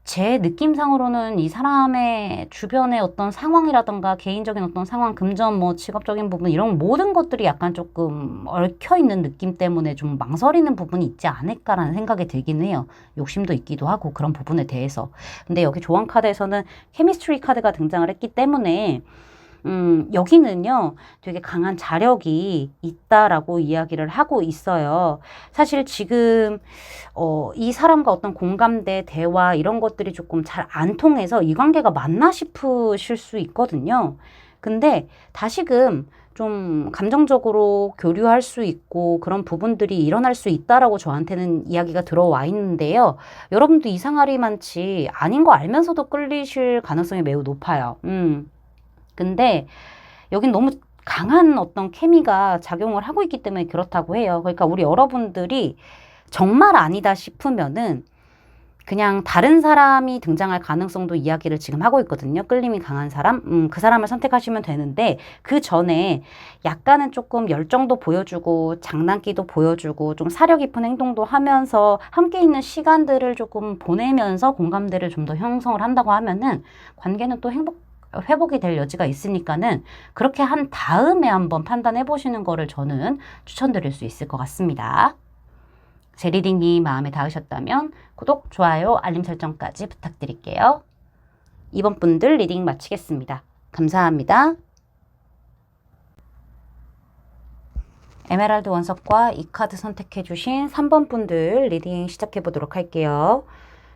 제 느낌상으로는 이 사람의 주변의 어떤 상황이라던가 개인적인 어떤 상황, 금전, 뭐 직업적인 부분, 이런 모든 것들이 약간 조금 얽혀있는 느낌 때문에 좀 망설이는 부분이 있지 않을까라는 생각이 들긴 해요. 욕심도 있기도 하고 그런 부분에 대해서. 근데 여기 조언 카드에서는 케미스트리 카드가 등장을 했기 때문에 여기는요, 되게 강한 자력이 있다라고 이야기를 하고 있어요. 사실 지금, 이 사람과 어떤 공감대, 대화, 이런 것들이 조금 잘 안 통해서 이 관계가 맞나 싶으실 수 있거든요. 근데 다시금 좀 감정적으로 교류할 수 있고 그런 부분들이 일어날 수 있다라고 저한테는 이야기가 들어와 있는데요. 여러분도 이상하리 많지 아닌 거 알면서도 끌리실 가능성이 매우 높아요. 근데 여긴 너무 강한 어떤 케미가 작용을 하고 있기 때문에 그렇다고 해요. 그러니까 우리 여러분들이 정말 아니다 싶으면은 그냥 다른 사람이 등장할 가능성도 이야기를 지금 하고 있거든요. 끌림이 강한 사람? 그 사람을 선택하시면 되는데, 그 전에 약간은 조금 열정도 보여주고 장난기도 보여주고 좀 사려 깊은 행동도 하면서 함께 있는 시간들을 조금 보내면서 공감대를 좀 더 형성을 한다고 하면은 관계는 또 회복이 될 여지가 있으니까는 그렇게 한 다음에 한번 판단해 보시는 거를 저는 추천드릴 수 있을 것 같습니다. 제 리딩이 마음에 닿으셨다면 구독, 좋아요, 알림 설정까지 부탁드릴게요. 이번 분들 리딩 마치겠습니다. 감사합니다. 에메랄드 원석과 이 카드 선택해 주신 3번 분들 리딩 시작해 보도록 할게요.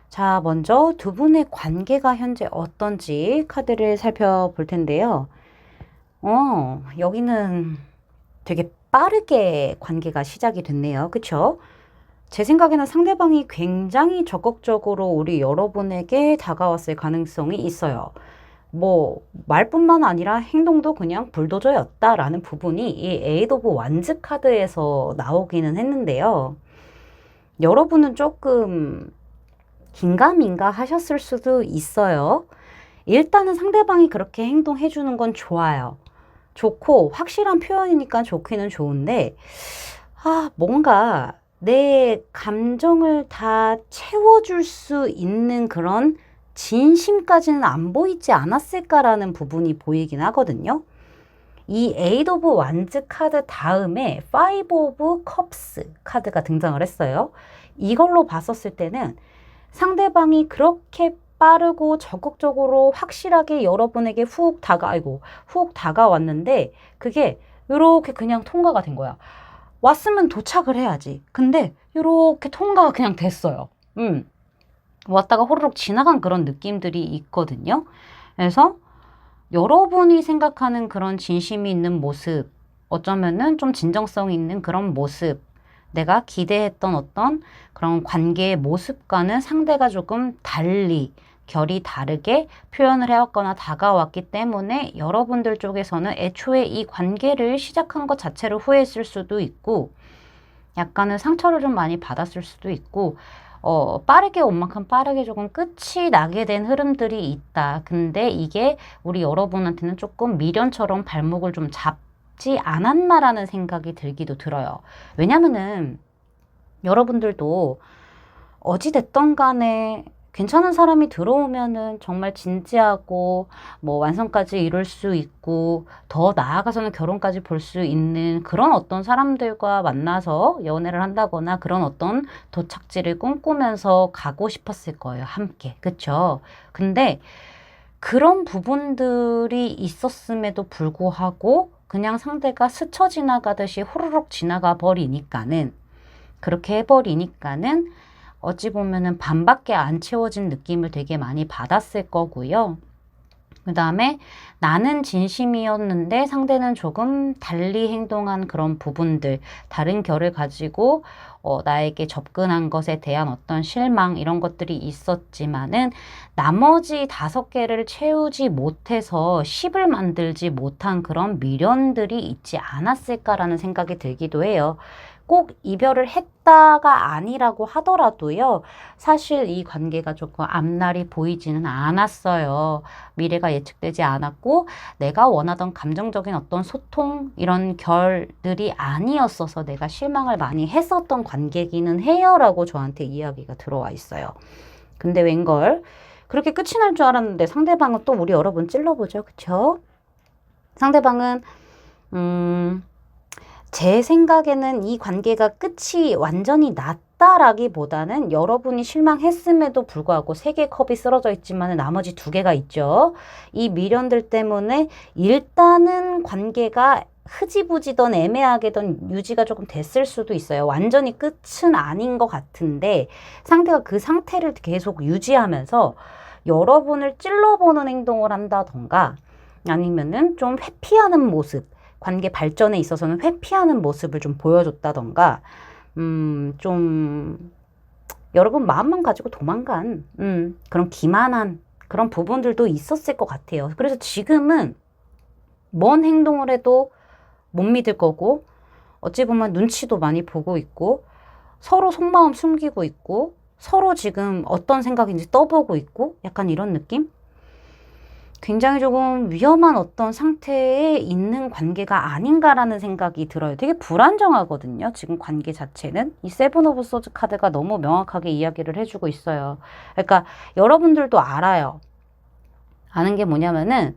자, 먼저 두 분의 관계가 현재 어떤지 카드를 살펴볼 텐데요. 여기는 되게 빠르게 관계가 시작이 됐네요. 그쵸? 제 생각에는 상대방이 굉장히 적극적으로 우리 여러분에게 다가왔을 가능성이 있어요. 뭐 말뿐만 아니라 행동도 그냥 불도저였다라는 부분이 이 에이드 오브 완즈 카드에서 나오기는 했는데요. 여러분은 조금 긴가민가 하셨을 수도 있어요. 일단은 상대방이 그렇게 행동해 주는 건 좋아요. 좋고 확실한 표현이니까 좋기는 좋은데, 뭔가 내 감정을 다 채워줄 수 있는 그런 진심까지는 안 보이지 않았을까라는 부분이 보이긴 하거든요. 이 에이드 오브 완즈 카드 다음에 파이브 오브 컵스 카드가 등장을 했어요. 이걸로 봤었을 때는 상대방이 그렇게 빠르고 적극적으로 확실하게 여러분에게 훅 다가왔는데, 그게 이렇게 그냥 통과가 된 거야. 왔으면 도착을 해야지. 근데 이렇게 통과가 그냥 됐어요. 왔다가 호로록 지나간 그런 느낌들이 있거든요. 그래서 여러분이 생각하는 그런 진심이 있는 모습, 어쩌면은 좀 진정성 있는 그런 모습, 내가 기대했던 어떤 그런 관계의 모습과는 상대가 조금 달리, 결이 다르게 표현을 해왔거나 다가왔기 때문에 여러분들 쪽에서는 애초에 이 관계를 시작한 것 자체를 후회했을 수도 있고, 약간은 상처를 좀 많이 받았을 수도 있고, 빠르게 온 만큼 빠르게 조금 끝이 나게 된 흐름들이 있다. 근데 이게 우리 여러분한테는 조금 미련처럼 발목을 좀 잡지 않았나라는 생각이 들기도 들어요. 왜냐면은 여러분들도 어찌됐던 간에 괜찮은 사람이 들어오면은 정말 진지하고 뭐 완성까지 이룰 수 있고 더 나아가서는 결혼까지 볼 수 있는 그런 어떤 사람들과 만나서 연애를 한다거나 그런 어떤 도착지를 꿈꾸면서 가고 싶었을 거예요. 함께. 그쵸? 근데 그런 부분들이 있었음에도 불구하고 그냥 상대가 스쳐 지나가듯이 호로록 지나가 버리니까는 그렇게 해버리니까는 어찌 보면은 반밖에 안 채워진 느낌을 되게 많이 받았을 거고요. 그 다음에 나는 진심이었는데 상대는 조금 달리 행동한 그런 부분들, 다른 결을 가지고 나에게 접근한 것에 대한 어떤 실망 이런 것들이 있었지만은 나머지 5개를 채우지 못해서 10을 만들지 못한 그런 미련들이 있지 않았을까라는 생각이 들기도 해요. 꼭 이별을 했다가 아니라고 하더라도요. 사실 이 관계가 조금 앞날이 보이지는 않았어요. 미래가 예측되지 않았고 내가 원하던 감정적인 어떤 소통 이런 결들이 아니었어서 내가 실망을 많이 했었던 관계기는 해요 라고 저한테 이야기가 들어와 있어요. 근데 웬걸 그렇게 끝이 날 줄 알았는데 상대방은 또 우리 여러분 찔러보죠. 그쵸? 상대방은 제 생각에는 이 관계가 끝이 완전히 났다라기보다는 여러분이 실망했음에도 불구하고 3개의 컵이 쓰러져 있지만 나머지 2개가 있죠. 이 미련들 때문에 일단은 관계가 흐지부지던 애매하게던 유지가 조금 됐을 수도 있어요. 완전히 끝은 아닌 것 같은데 상대가 그 상태를 계속 유지하면서 여러분을 찔러보는 행동을 한다던가 아니면은 좀 회피하는 모습 관계 발전에 있어서는 회피하는 모습을 좀 보여줬다던가, 좀, 여러분 마음만 가지고 도망간, 그런 기만한 그런 부분들도 있었을 것 같아요. 그래서 지금은 뭔 행동을 해도 못 믿을 거고, 어찌 보면 눈치도 많이 보고 있고, 서로 속마음 숨기고 있고, 서로 지금 어떤 생각인지 떠보고 있고, 약간 이런 느낌? 굉장히 조금 위험한 어떤 상태에 있는 관계가 아닌가라는 생각이 들어요. 되게 불안정하거든요. 지금 관계 자체는. 이 세븐 오브 소즈 카드가 너무 명확하게 이야기를 해주고 있어요. 그러니까 여러분들도 알아요. 아는 게 뭐냐면은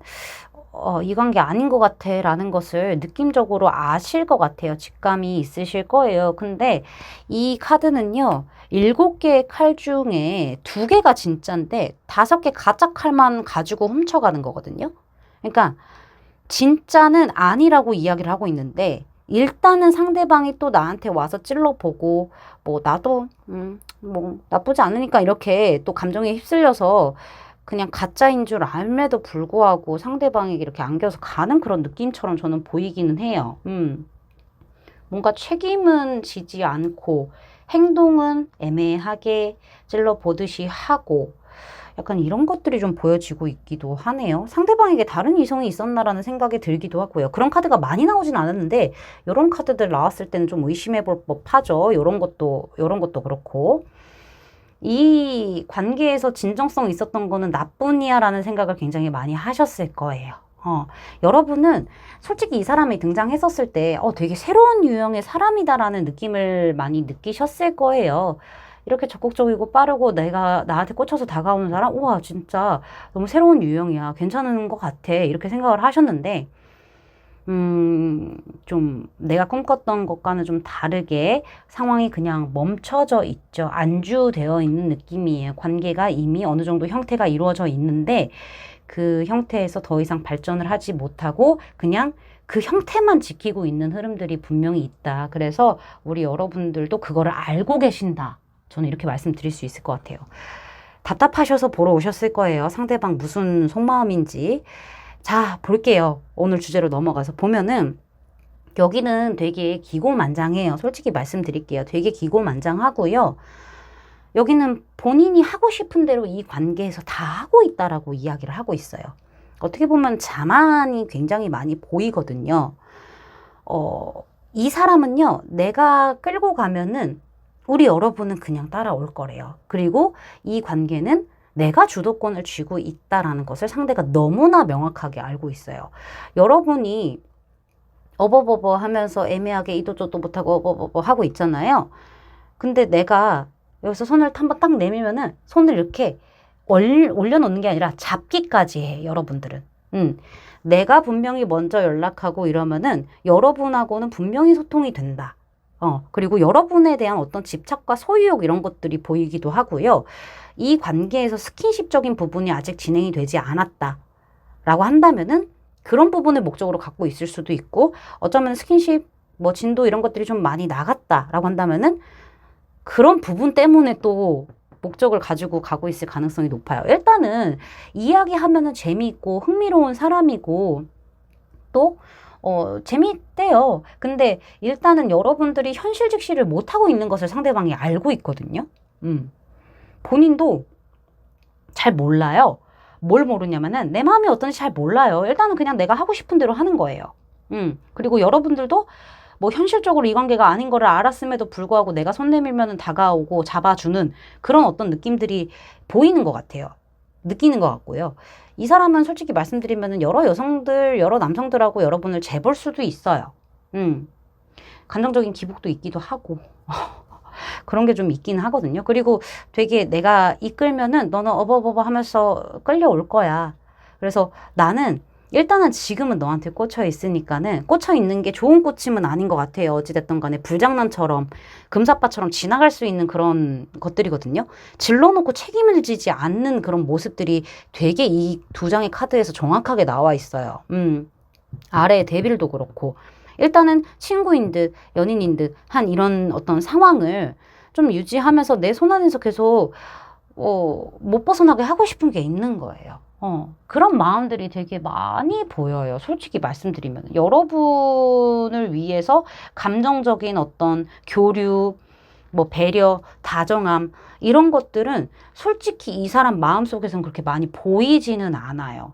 이 관계 아닌 것 같아 라는 것을 느낌적으로 아실 것 같아요. 직감이 있으실 거예요. 근데 이 카드는요. 7개의 칼 중에 2개가 진짜인데 5개 가짜 칼만 가지고 훔쳐가는 거거든요. 그러니까 진짜는 아니라고 이야기를 하고 있는데 일단은 상대방이 또 나한테 와서 찔러보고 뭐 나도 뭐 나쁘지 않으니까 이렇게 또 감정에 휩쓸려서 그냥 가짜인 줄 알매도 불구하고 상대방에게 이렇게 안겨서 가는 그런 느낌처럼 저는 보이기는 해요. 뭔가 책임은 지지 않고 행동은 애매하게 찔러보듯이 하고 약간 이런 것들이 좀 보여지고 있기도 하네요. 상대방에게 다른 이성이 있었나라는 생각이 들기도 하고요. 그런 카드가 많이 나오진 않았는데 이런 카드들 나왔을 때는 좀 의심해 볼 법하죠. 이런 것도 그렇고. 이 관계에서 진정성 있었던 거는 나뿐이야 라는 생각을 굉장히 많이 하셨을 거예요. 여러분은 솔직히 이 사람이 등장했었을 때 되게 새로운 유형의 사람이다라는 느낌을 많이 느끼셨을 거예요. 이렇게 적극적이고 빠르고 내가 나한테 꽂혀서 다가오는 사람, 우와 진짜 너무 새로운 유형이야. 괜찮은 것 같아. 이렇게 생각을 하셨는데 좀 내가 꿈꿨던 것과는 좀 다르게 상황이 그냥 멈춰져 있죠. 안주되어 있는 느낌이에요. 관계가 이미 어느 정도 형태가 이루어져 있는데 그 형태에서 더 이상 발전을 하지 못하고 그냥 그 형태만 지키고 있는 흐름들이 분명히 있다. 그래서 우리 여러분들도 그거를 알고 계신다. 저는 이렇게 말씀드릴 수 있을 것 같아요. 답답하셔서 보러 오셨을 거예요. 상대방 무슨 속마음인지. 자, 볼게요. 오늘 주제로 넘어가서 보면은 여기는 되게 기고만장해요. 솔직히 말씀드릴게요. 되게 기고만장하고요. 여기는 본인이 하고 싶은 대로 이 관계에서 다 하고 있다라고 이야기를 하고 있어요. 어떻게 보면 자만이 굉장히 많이 보이거든요. 이 사람은요, 내가 끌고 가면은 우리 여러분은 그냥 따라올 거래요. 그리고 이 관계는 내가 주도권을 쥐고 있다라는 것을 상대가 너무나 명확하게 알고 있어요. 여러분이 어버버버 하면서 애매하게 이도저도 못하고 어버버버 하고 있잖아요. 근데 내가 여기서 손을 한번 딱 내밀면은 손을 이렇게 올려놓는 게 아니라 잡기까지 해, 여러분들은. 내가 분명히 먼저 연락하고 이러면은 여러분하고는 분명히 소통이 된다. 그리고 여러분에 대한 어떤 집착과 소유욕 이런 것들이 보이기도 하고요. 이 관계에서 스킨십적인 부분이 아직 진행이 되지 않았다. 라고 한다면은 그런 부분을 목적으로 갖고 있을 수도 있고, 어쩌면 스킨십, 뭐 진도 이런 것들이 좀 많이 나갔다라고 한다면은 그런 부분 때문에 또 목적을 가지고 가고 있을 가능성이 높아요. 일단은 이야기하면은 재미있고 흥미로운 사람이고 또 재미있대요. 근데 일단은 여러분들이 현실 직시를 못하고 있는 것을 상대방이 알고 있거든요. 본인도 잘 몰라요. 뭘 모르냐면은 내 마음이 어떤지 잘 몰라요. 일단은 그냥 내가 하고 싶은 대로 하는 거예요. 그리고 여러분들도 뭐 현실적으로 이 관계가 아닌 거를 알았음에도 불구하고 내가 손 내밀면은 다가오고 잡아주는 그런 어떤 느낌들이 보이는 것 같아요. 느끼는 것 같고요. 이 사람은 솔직히 말씀드리면은 여러 여성들, 여러 남성들하고 여러분을 재볼 수도 있어요. 감정적인 기복도 있기도 하고. 그런 게 좀 있긴 하거든요. 그리고 되게 내가 이끌면은 너는 어버버버 하면서 끌려올 거야. 그래서 나는 일단은 지금은 너한테 꽂혀 있으니까는 꽂혀 있는 게 좋은 꽂힘은 아닌 것 같아요. 어찌됐든 간에 불장난처럼 금사빠처럼 지나갈 수 있는 그런 것들이거든요. 질러놓고 책임을 지지 않는 그런 모습들이 되게 이 두 장의 카드에서 정확하게 나와 있어요. 아래에 데빌도 그렇고. 일단은 친구인 듯 연인인 듯 한 이런 어떤 상황을 좀 유지하면서 내 손 안에서 계속 못 벗어나게 하고 싶은 게 있는 거예요. 그런 마음들이 되게 많이 보여요. 솔직히 말씀드리면. 여러분을 위해서 감정적인 어떤 교류, 뭐 배려, 다정함 이런 것들은 솔직히 이 사람 마음속에서는 그렇게 많이 보이지는 않아요.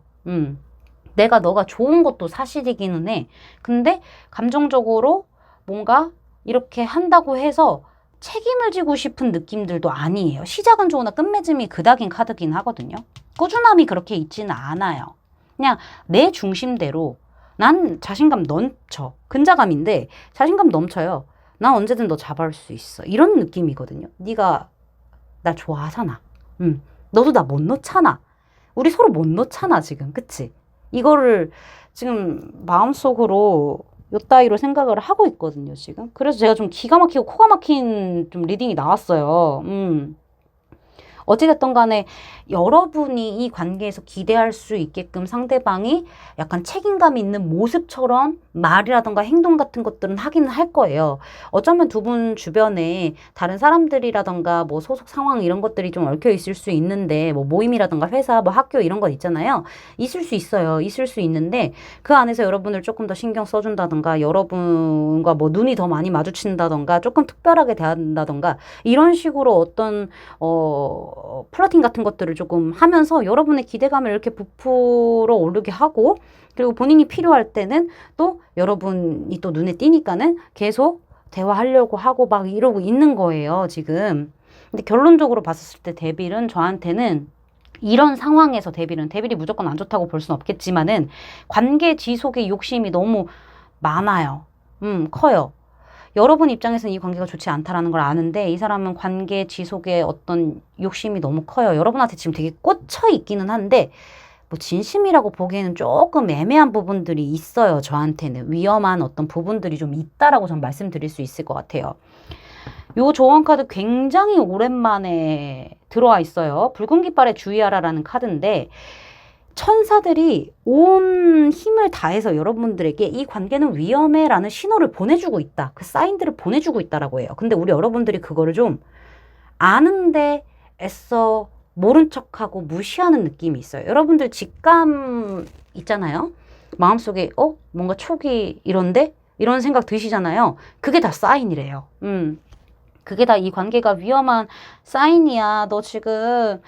내가 너가 좋은 것도 사실이기는 해. 근데 감정적으로 뭔가 이렇게 한다고 해서 책임을 지고 싶은 느낌들도 아니에요. 시작은 좋으나 끝맺음이 그닥인 카드긴 하거든요. 꾸준함이 그렇게 있지는 않아요. 그냥 내 중심대로 난 자신감 넘쳐. 근자감인데 자신감 넘쳐요. 난 언제든 너 잡아올 수 있어. 이런 느낌이거든요. 네가 나 좋아하잖아. 너도 나 못 놓잖아. 우리 서로 못 놓잖아 지금. 그치? 이거를 지금 마음속으로 요따위로 생각을 하고 있거든요, 지금. 그래서 제가 좀 기가 막히고 코가 막힌 좀 리딩이 나왔어요. 어찌됐든 간에 여러분이 이 관계에서 기대할 수 있게끔 상대방이 약간 책임감 있는 모습처럼 말이라던가 행동 같은 것들은 하긴 할 거예요. 어쩌면 두 분 주변에 다른 사람들이라던가 뭐 소속 상황 이런 것들이 좀 얽혀 있을 수 있는데 뭐 모임이라던가 회사 뭐 학교 이런 거 있잖아요. 있을 수 있어요. 있을 수 있는데 그 안에서 여러분을 조금 더 신경 써준다던가 여러분과 뭐 눈이 더 많이 마주친다던가 조금 특별하게 대한다던가 이런 식으로 어떤 플러팅 같은 것들을 조금 하면서 여러분의 기대감을 이렇게 부풀어 오르게 하고 그리고 본인이 필요할 때는 또 여러분이 또 눈에 띄니까는 계속 대화하려고 하고 막 이러고 있는 거예요, 지금. 근데 결론적으로 봤을 때 데빌은 저한테는 이런 상황에서 데빌이 무조건 안 좋다고 볼 수는 없겠지만은 관계 지속의 욕심이 너무 많아요. 커요. 여러분 입장에서는 이 관계가 좋지 않다라는 걸 아는데 이 사람은 관계 지속에 어떤 욕심이 너무 커요. 여러분한테 지금 되게 꽂혀 있기는 한데 뭐 진심이라고 보기에는 조금 애매한 부분들이 있어요. 저한테는 위험한 어떤 부분들이 좀 있다라고 전 말씀드릴 수 있을 것 같아요. 요 조언 카드 굉장히 오랜만에 들어와 있어요. 붉은 깃발에 주의하라라는 카드인데 천사들이 온 힘을 다해서 여러분들에게 이 관계는 위험해라는 신호를 보내주고 있다. 그 사인들을 보내주고 있다라고 해요. 근데 우리 여러분들이 그거를 좀 아는데 애써 모른 척하고 무시하는 느낌이 있어요. 여러분들 직감 있잖아요. 마음속에 뭔가 촉이 이런데? 이런 생각 드시잖아요. 그게 다 사인이래요. 그게 다 이 관계가 위험한 사인이야. 너 지금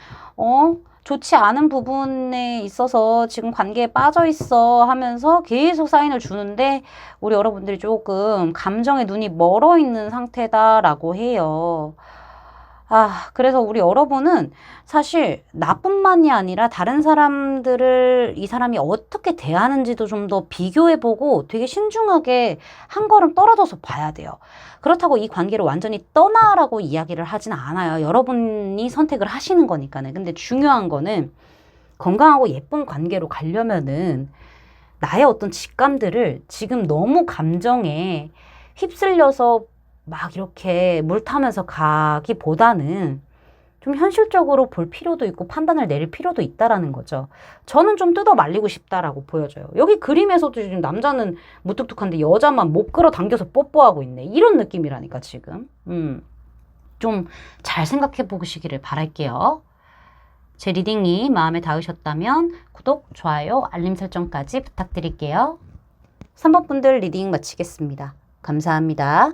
좋지 않은 부분에 있어서 지금 관계에 빠져 있어 하면서 계속 사인을 주는데 우리 여러분들이 조금 감정의 눈이 멀어 있는 상태다라고 해요. 그래서 우리 여러분은 사실 나뿐만이 아니라 다른 사람들을 이 사람이 어떻게 대하는지도 좀 더 비교해보고 되게 신중하게 한 걸음 떨어져서 봐야 돼요. 그렇다고 이 관계를 완전히 떠나라고 이야기를 하진 않아요. 여러분이 선택을 하시는 거니까는. 근데 중요한 거는 건강하고 예쁜 관계로 가려면은 나의 어떤 직감들을 지금 너무 감정에 휩쓸려서 막 이렇게 물 타면서 가기보다는 좀 현실적으로 볼 필요도 있고 판단을 내릴 필요도 있다라는 거죠. 저는 좀 뜯어 말리고 싶다라고 보여져요. 여기 그림에서도 지금 남자는 무뚝뚝한데 여자만 못 끌어당겨서 뽀뽀하고 있네. 이런 느낌이라니까 지금. 좀 잘 생각해 보시기를 바랄게요. 제 리딩이 마음에 닿으셨다면 구독, 좋아요, 알림 설정까지 부탁드릴게요. 3번 분들 리딩 마치겠습니다. 감사합니다.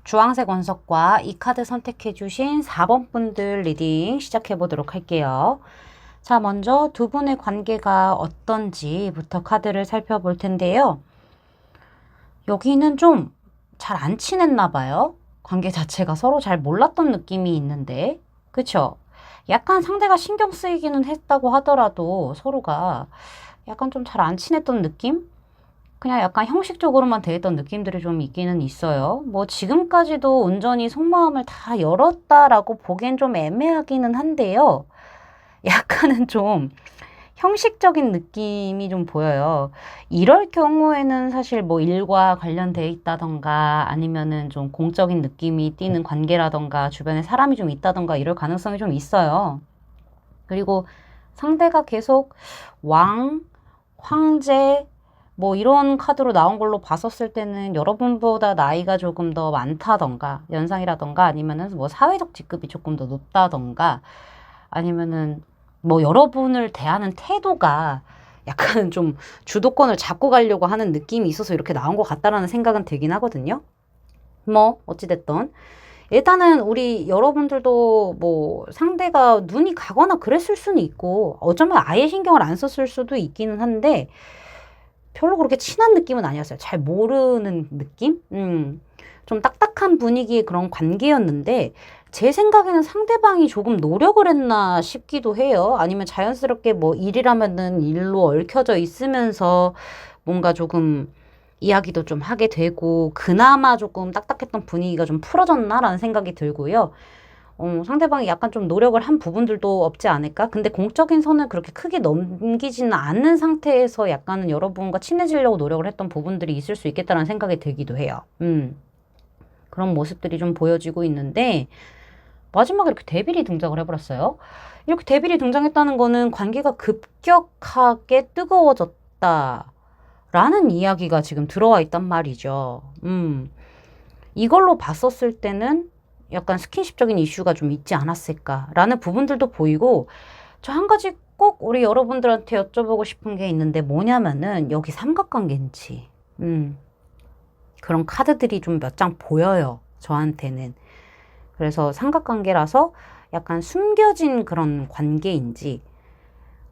주황색 원석과 이 카드 선택해 주신 4번 분들 리딩 시작해 보도록 할게요. 자, 먼저 두 분의 관계가 어떤지부터 카드를 살펴볼 텐데요. 여기는 좀 잘 안 친했나 봐요. 관계 자체가 서로 잘 몰랐던 느낌이 있는데, 그쵸? 약간 상대가 신경 쓰이기는 했다고 하더라도 서로가 약간 좀 잘 안 친했던 느낌? 그냥 약간 형식적으로만 대했던 느낌들이 좀 있기는 있어요. 뭐 지금까지도 온전히 속마음을 다 열었다라고 보기엔 좀 애매하기는 한데요. 약간은 좀 형식적인 느낌이 좀 보여요. 이럴 경우에는 사실 뭐 일과 관련돼 있다던가 아니면은 좀 공적인 느낌이 띄는 관계라던가 주변에 사람이 좀 있다던가 이럴 가능성이 좀 있어요. 그리고 상대가 계속 왕, 황제, 뭐 이런 카드로 나온 걸로 봤었을 때는 여러분보다 나이가 조금 더 많다던가 연상이라던가 아니면은 뭐 사회적 직급이 조금 더 높다던가 아니면은 뭐 여러분을 대하는 태도가 약간 좀 주도권을 잡고 가려고 하는 느낌이 있어서 이렇게 나온 것 같다라는 생각은 들긴 하거든요. 뭐 어찌됐든 일단은 우리 여러분들도 뭐 상대가 눈이 가거나 그랬을 수는 있고 어쩌면 아예 신경을 안 썼을 수도 있기는 한데 별로 그렇게 친한 느낌은 아니었어요. 잘 모르는 느낌? 좀 딱딱한 분위기의 그런 관계였는데 제 생각에는 상대방이 조금 노력을 했나 싶기도 해요. 아니면 자연스럽게 뭐 일이라면은 일로 얽혀져 있으면서 뭔가 조금 이야기도 좀 하게 되고 그나마 조금 딱딱했던 분위기가 좀 풀어졌나라는 생각이 들고요. 상대방이 약간 좀 노력을 한 부분들도 없지 않을까? 근데 공적인 선을 그렇게 크게 넘기지는 않는 상태에서 약간은 여러분과 친해지려고 노력을 했던 부분들이 있을 수 있겠다는 생각이 들기도 해요. 그런 모습들이 좀 보여지고 있는데 마지막에 이렇게 데빌이 등장을 해버렸어요. 이렇게 데빌이 등장했다는 거는 관계가 급격하게 뜨거워졌다. 라는 이야기가 지금 들어와 있단 말이죠. 이걸로 봤었을 때는 약간 스킨십적인 이슈가 좀 있지 않았을까라는 부분들도 보이고 저 한 가지 꼭 우리 여러분들한테 여쭤보고 싶은 게 있는데 뭐냐면은 여기 삼각관계인지 그런 카드들이 좀 몇 장 보여요. 저한테는. 그래서 삼각관계라서 약간 숨겨진 그런 관계인지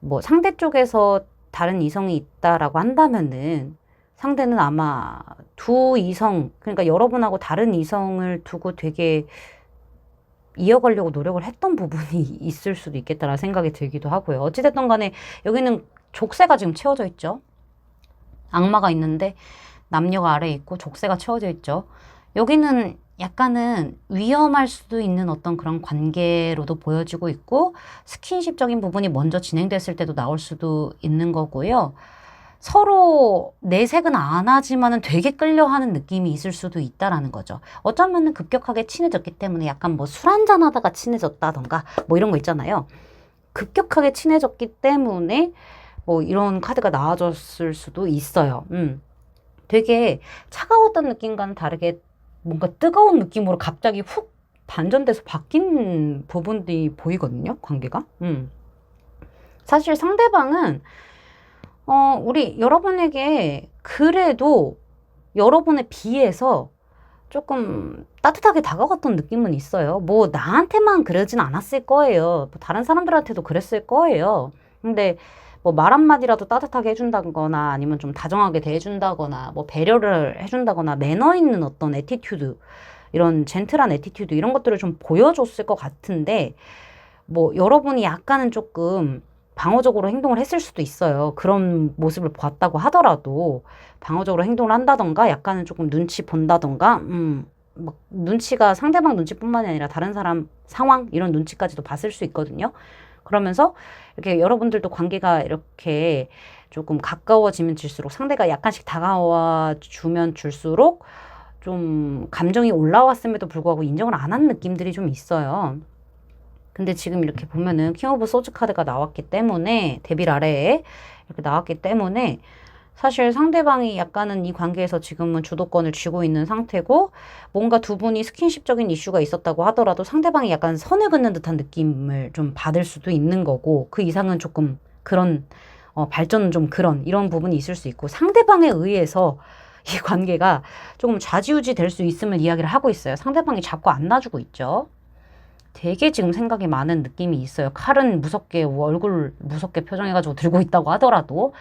뭐 상대 쪽에서 다른 이성이 있다라고 한다면은 상대는 아마 두 이성, 그러니까 여러분하고 다른 이성을 두고 되게 이어가려고 노력을 했던 부분이 있을 수도 있겠다라는 생각이 들기도 하고요. 어찌됐든 간에 여기는 족쇄가 지금 채워져 있죠. 악마가 있는데 남녀가 아래에 있고 족쇄가 채워져 있죠. 여기는 약간은 위험할 수도 있는 어떤 그런 관계로도 보여지고 있고 스킨십적인 부분이 먼저 진행됐을 때도 나올 수도 있는 거고요. 서로 내색은 안 하지만은 되게 끌려하는 느낌이 있을 수도 있다라는 거죠. 어쩌면은 급격하게 친해졌기 때문에 약간 뭐 술 한잔 하다가 친해졌다던가 뭐 이런 거 있잖아요. 급격하게 친해졌기 때문에 뭐 이런 카드가 나와줬을 수도 있어요. 되게 차가웠던 느낌과는 다르게 뭔가 뜨거운 느낌으로 갑자기 훅 반전돼서 바뀐 부분들이 보이거든요, 관계가. 사실 상대방은 우리 여러분에게 그래도 여러분에 비해서 조금 따뜻하게 다가갔던 느낌은 있어요. 뭐 나한테만 그러진 않았을 거예요. 뭐 다른 사람들한테도 그랬을 거예요. 근데 뭐 말 한마디라도 따뜻하게 해준다거나 아니면 좀 다정하게 대해준다거나 뭐 배려를 해준다거나 매너 있는 어떤 애티튜드, 이런 젠틀한 애티튜드 이런 것들을 좀 보여줬을 것 같은데 뭐 여러분이 약간은 조금 방어적으로 행동을 했을 수도 있어요. 그런 모습을 봤다고 하더라도 방어적으로 행동을 한다던가 약간은 조금 눈치 본다던가 막 눈치가 상대방 눈치뿐만이 아니라 다른 사람 상황 이런 눈치까지도 봤을 수 있거든요. 그러면서 이렇게 여러분들도 관계가 이렇게 조금 가까워지면 질수록 상대가 약간씩 다가와 주면 줄수록 좀 감정이 올라왔음에도 불구하고 인정을 안 한 느낌들이 좀 있어요. 근데 지금 이렇게 보면은 킹 오브 소즈 카드가 나왔기 때문에 데빌 아래에 이렇게 나왔기 때문에 사실 상대방이 약간은 이 관계에서 지금은 주도권을 쥐고 있는 상태고 뭔가 두 분이 스킨십적인 이슈가 있었다고 하더라도 상대방이 약간 선을 긋는 듯한 느낌을 좀 받을 수도 있는 거고 그 이상은 조금 그런 발전은 좀 그런 이런 부분이 있을 수 있고 상대방에 의해서 이 관계가 조금 좌지우지 될 수 있음을 이야기를 하고 있어요. 상대방이 자꾸 안 놔주고 있죠. 되게 지금 생각이 많은 느낌이 있어요. 칼은 무섭게 얼굴 무섭게 표정해가지고 들고 있다고 하더라도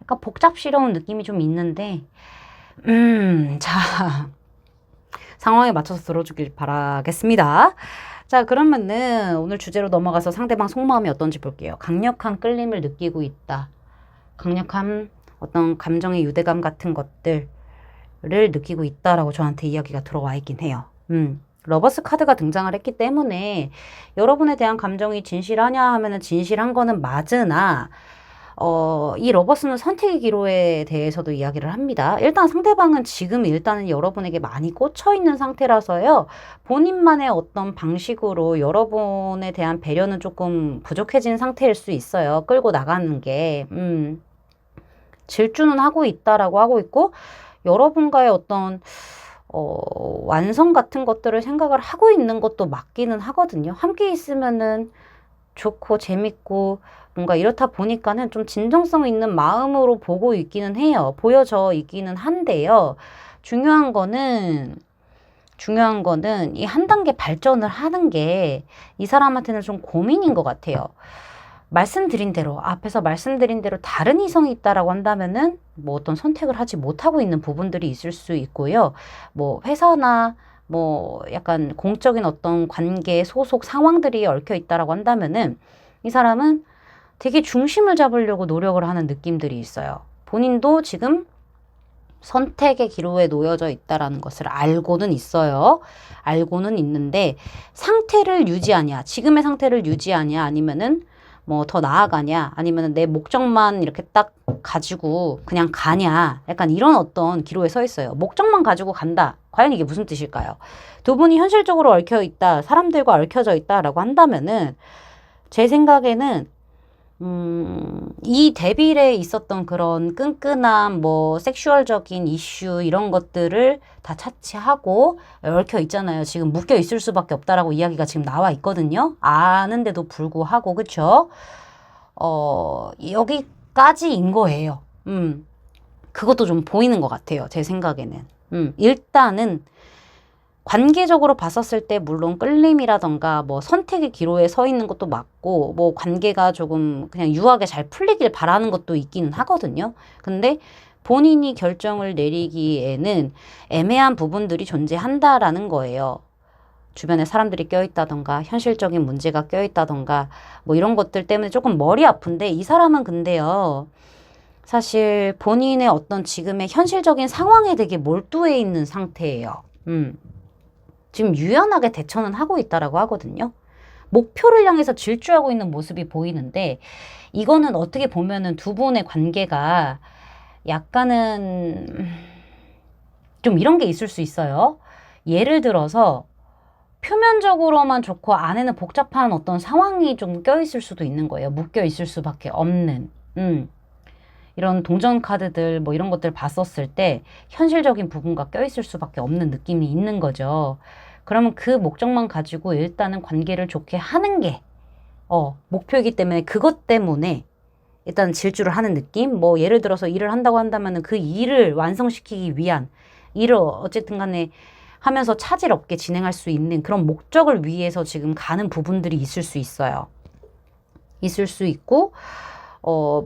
약간 복잡스러운 느낌이 좀 있는데 자 상황에 맞춰서 들어주길 바라겠습니다. 자 그러면은 오늘 주제로 넘어가서 상대방 속마음이 어떤지 볼게요. 강력한 끌림을 느끼고 있다. 강력한 어떤 감정의 유대감 같은 것들을 느끼고 있다라고 저한테 이야기가 들어와 있긴 해요. 러버스 카드가 등장을 했기 때문에 여러분에 대한 감정이 진실하냐 하면은 진실한 거는 맞으나 이 러버스는 선택의 기로에 대해서도 이야기를 합니다. 일단 상대방은 지금 일단은 여러분에게 많이 꽂혀 있는 상태라서요. 본인만의 어떤 방식으로 여러분에 대한 배려는 조금 부족해진 상태일 수 있어요. 끌고 나가는 게. 질주는 하고 있다라고 하고 있고 여러분과의 어떤 완성 같은 것들을 생각을 하고 있는 것도 맞기는 하거든요. 함께 있으면은 좋고 재밌고 뭔가 이렇다 보니까는 좀 진정성 있는 마음으로 보고 있기는 해요. 보여져 있기는 한데요. 중요한 거는 이 한 단계 발전을 하는 게 이 사람한테는 좀 고민인 것 같아요. 말씀드린 대로 앞에서 말씀드린 대로 다른 이성이 있다라고 한다면은 뭐 어떤 선택을 하지 못하고 있는 부분들이 있을 수 있고요. 뭐 회사나 뭐 약간 공적인 어떤 관계 소속 상황들이 얽혀 있다라고 한다면은 이 사람은 되게 중심을 잡으려고 노력을 하는 느낌들이 있어요. 본인도 지금 선택의 기로에 놓여져 있다라는 것을 알고는 있어요. 알고는 있는데 상태를 유지하냐, 지금의 상태를 유지하냐 아니면은 뭐 더 나아가냐 아니면 내 목적만 이렇게 딱 가지고 그냥 가냐 약간 이런 어떤 기로에 서 있어요. 목적만 가지고 간다. 과연 이게 무슨 뜻일까요? 두 분이 현실적으로 얽혀 있다. 사람들과 얽혀져 있다라고 한다면은 제 생각에는 이 데빌에 있었던 그런 끈끈함, 뭐 섹슈얼적인 이슈 이런 것들을 다 차치하고 얽혀 있잖아요. 지금 묶여 있을 수밖에 없다라고 이야기가 지금 나와 있거든요. 아는데도 불구하고 그쵸? 여기까지인 거예요. 그것도 좀 보이는 것 같아요. 제 생각에는. 일단은 관계적으로 봤었을 때 물론 끌림이라던가 뭐 선택의 기로에 서 있는 것도 맞고 뭐 관계가 조금 그냥 유하게 잘 풀리길 바라는 것도 있기는 하거든요. 근데 본인이 결정을 내리기에는 애매한 부분들이 존재한다라는 거예요. 주변에 사람들이 껴있다던가 현실적인 문제가 껴있다던가 뭐 이런 것들 때문에 조금 머리 아픈데 이 사람은 근데요. 사실 본인의 어떤 지금의 현실적인 상황에 되게 몰두해 있는 상태예요. 지금 유연하게 대처는 하고 있다라고 하거든요. 목표를 향해서 질주하고 있는 모습이 보이는데 이거는 어떻게 보면은 두 분의 관계가 약간은 좀 이런 게 있을 수 있어요. 예를 들어서 표면적으로만 좋고 안에는 복잡한 어떤 상황이 좀 껴있을 수도 있는 거예요. 묶여 있을 수밖에 없는. 이런 동전 카드들 뭐 이런 것들 봤었을 때 현실적인 부분과 껴있을 수밖에 없는 느낌이 있는 거죠. 그러면 그 목적만 가지고 일단은 관계를 좋게 하는 게 목표이기 때문에 그것 때문에 일단 질주를 하는 느낌? 뭐 예를 들어서 일을 한다고 한다면은 그 일을 완성시키기 위한 일을 어쨌든 간에 하면서 차질 없게 진행할 수 있는 그런 목적을 위해서 지금 가는 부분들이 있을 수 있어요. 있을 수 있고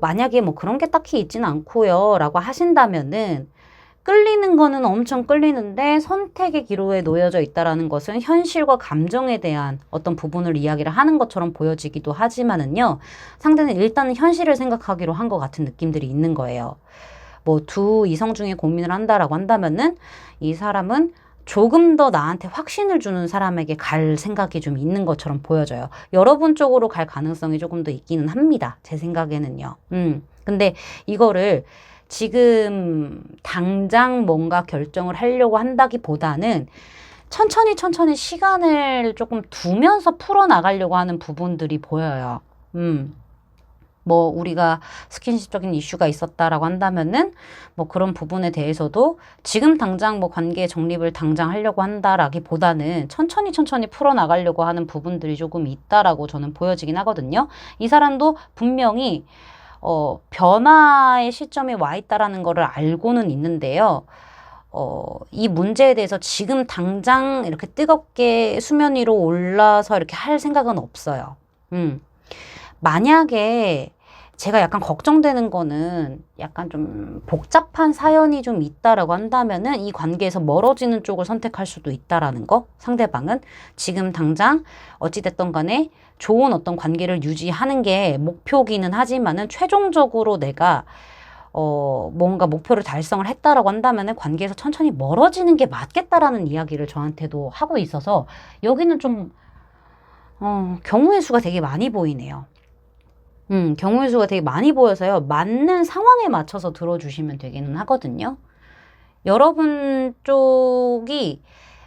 만약에 뭐 그런 게 딱히 있지는 않고요 라고 하신다면은 끌리는 거는 엄청 끌리는데 선택의 기로에 놓여져 있다라는 것은 현실과 감정에 대한 어떤 부분을 이야기를 하는 것처럼 보여지기도 하지만은요. 상대는 일단은 현실을 생각하기로 한 것 같은 느낌들이 있는 거예요. 뭐 두 이성 중에 고민을 한다라고 한다면은 이 사람은 조금 더 나한테 확신을 주는 사람에게 갈 생각이 좀 있는 것처럼 보여져요. 여러분 쪽으로 갈 가능성이 조금 더 있기는 합니다. 제 생각에는요. 근데 이거를 지금 당장 뭔가 결정을 하려고 한다기보다는 천천히 시간을 조금 두면서 풀어나가려고 하는 부분들이 보여요. 뭐 우리가 스킨십적인 이슈가 있었다라고 한다면은 뭐 그런 부분에 대해서도 지금 당장 뭐 관계 정립을 당장 하려고 한다라기보다는 천천히 풀어나가려고 하는 부분들이 조금 있다라고 저는 보여지긴 하거든요. 이 사람도 분명히 변화의 시점에 와 있다라는 거를 알고는 있는데요. 이 문제에 대해서 지금 당장 이렇게 뜨겁게 수면 위로 올라서 이렇게 할 생각은 없어요. 만약에 제가 약간 걱정되는 거는 약간 좀 복잡한 사연이 좀 있다라고 한다면은 이 관계에서 멀어지는 쪽을 선택할 수도 있다라는 거. 상대방은 지금 당장 어찌됐든 간에 좋은 어떤 관계를 유지하는 게 목표기는 하지만은 최종적으로 내가 뭔가 목표를 달성을 했다라고 한다면은 관계에서 천천히 멀어지는 게 맞겠다라는 이야기를 저한테도 하고 있어서 여기는 좀 경우의 수가 되게 많이 보이네요. 경우의 수가 되게 많이 보여서요. 맞는 상황에 맞춰서 들어주시면 되기는 하거든요. 여러분 쪽이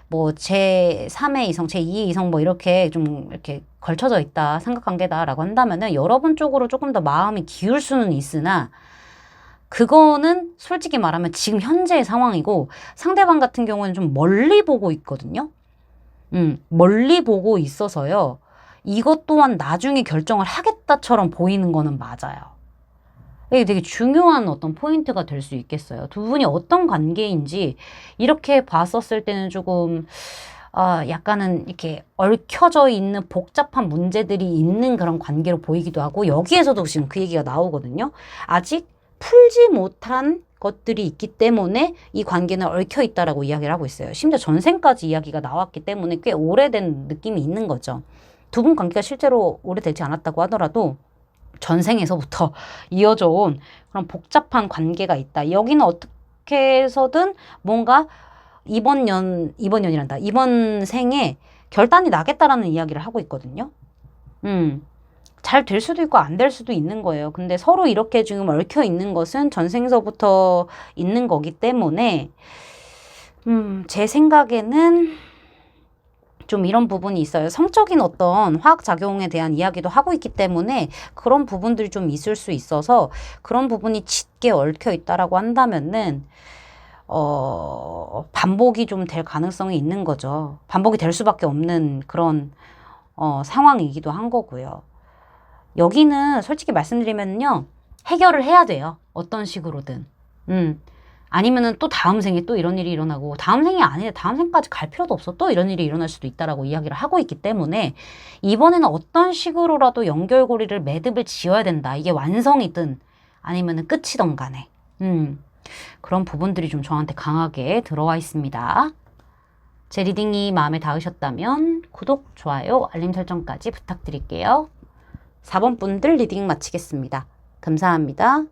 뭐 제3의 이성, 제2의 이성 뭐 이렇게 좀 이렇게 걸쳐져 있다, 삼각관계다라고 한다면은 여러분 쪽으로 조금 더 마음이 기울 수는 있으나 그거는 솔직히 말하면 지금 현재의 상황이고 상대방 같은 경우는 좀 멀리 보고 있거든요. 멀리 보고 있어서요. 이것 또한 나중에 결정을 하겠다처럼 보이는 거는 맞아요. 이게 되게 중요한 어떤 포인트가 될 수 있겠어요. 두 분이 어떤 관계인지 이렇게 봤었을 때는 조금 약간은 이렇게 얽혀져 있는 복잡한 문제들이 있는 그런 관계로 보이기도 하고 여기에서도 지금 그 얘기가 나오거든요. 아직 풀지 못한 것들이 있기 때문에 이 관계는 얽혀 있다라고 이야기를 하고 있어요. 심지어 전생까지 이야기가 나왔기 때문에 꽤 오래된 느낌이 있는 거죠. 두 분 관계가 실제로 오래되지 않았다고 하더라도 전생에서부터 이어져 온 그런 복잡한 관계가 있다. 여기는 어떻게 해서든 뭔가 이번 생에 결단이 나겠다라는 이야기를 하고 있거든요. 잘 될 수도 있고 안 될 수도 있는 거예요. 근데 서로 이렇게 지금 얽혀 있는 것은 전생서부터 있는 거기 때문에 제 생각에는 좀 이런 부분이 있어요. 성적인 어떤 화학작용에 대한 이야기도 하고 있기 때문에 그런 부분들이 좀 있을 수 있어서 그런 부분이 짙게 얽혀 있다라고 한다면은 반복이 좀 될 가능성이 있는 거죠. 반복이 될 수밖에 없는 그런 상황이기도 한 거고요. 여기는 솔직히 말씀드리면요. 해결을 해야 돼요. 어떤 식으로든. 아니면은 또 다음 생에 또 이런 일이 일어나고 다음 생이 아니라 다음 생까지 갈 필요도 없어. 또 이런 일이 일어날 수도 있다라고 이야기를 하고 있기 때문에 이번에는 어떤 식으로라도 연결고리를 매듭을 지어야 된다. 이게 완성이든 아니면은 끝이든 간에. 그런 부분들이 좀 저한테 강하게 들어와 있습니다. 제 리딩이 마음에 닿으셨다면 구독, 좋아요, 알림 설정까지 부탁드릴게요. 4번 분들 리딩 마치겠습니다. 감사합니다.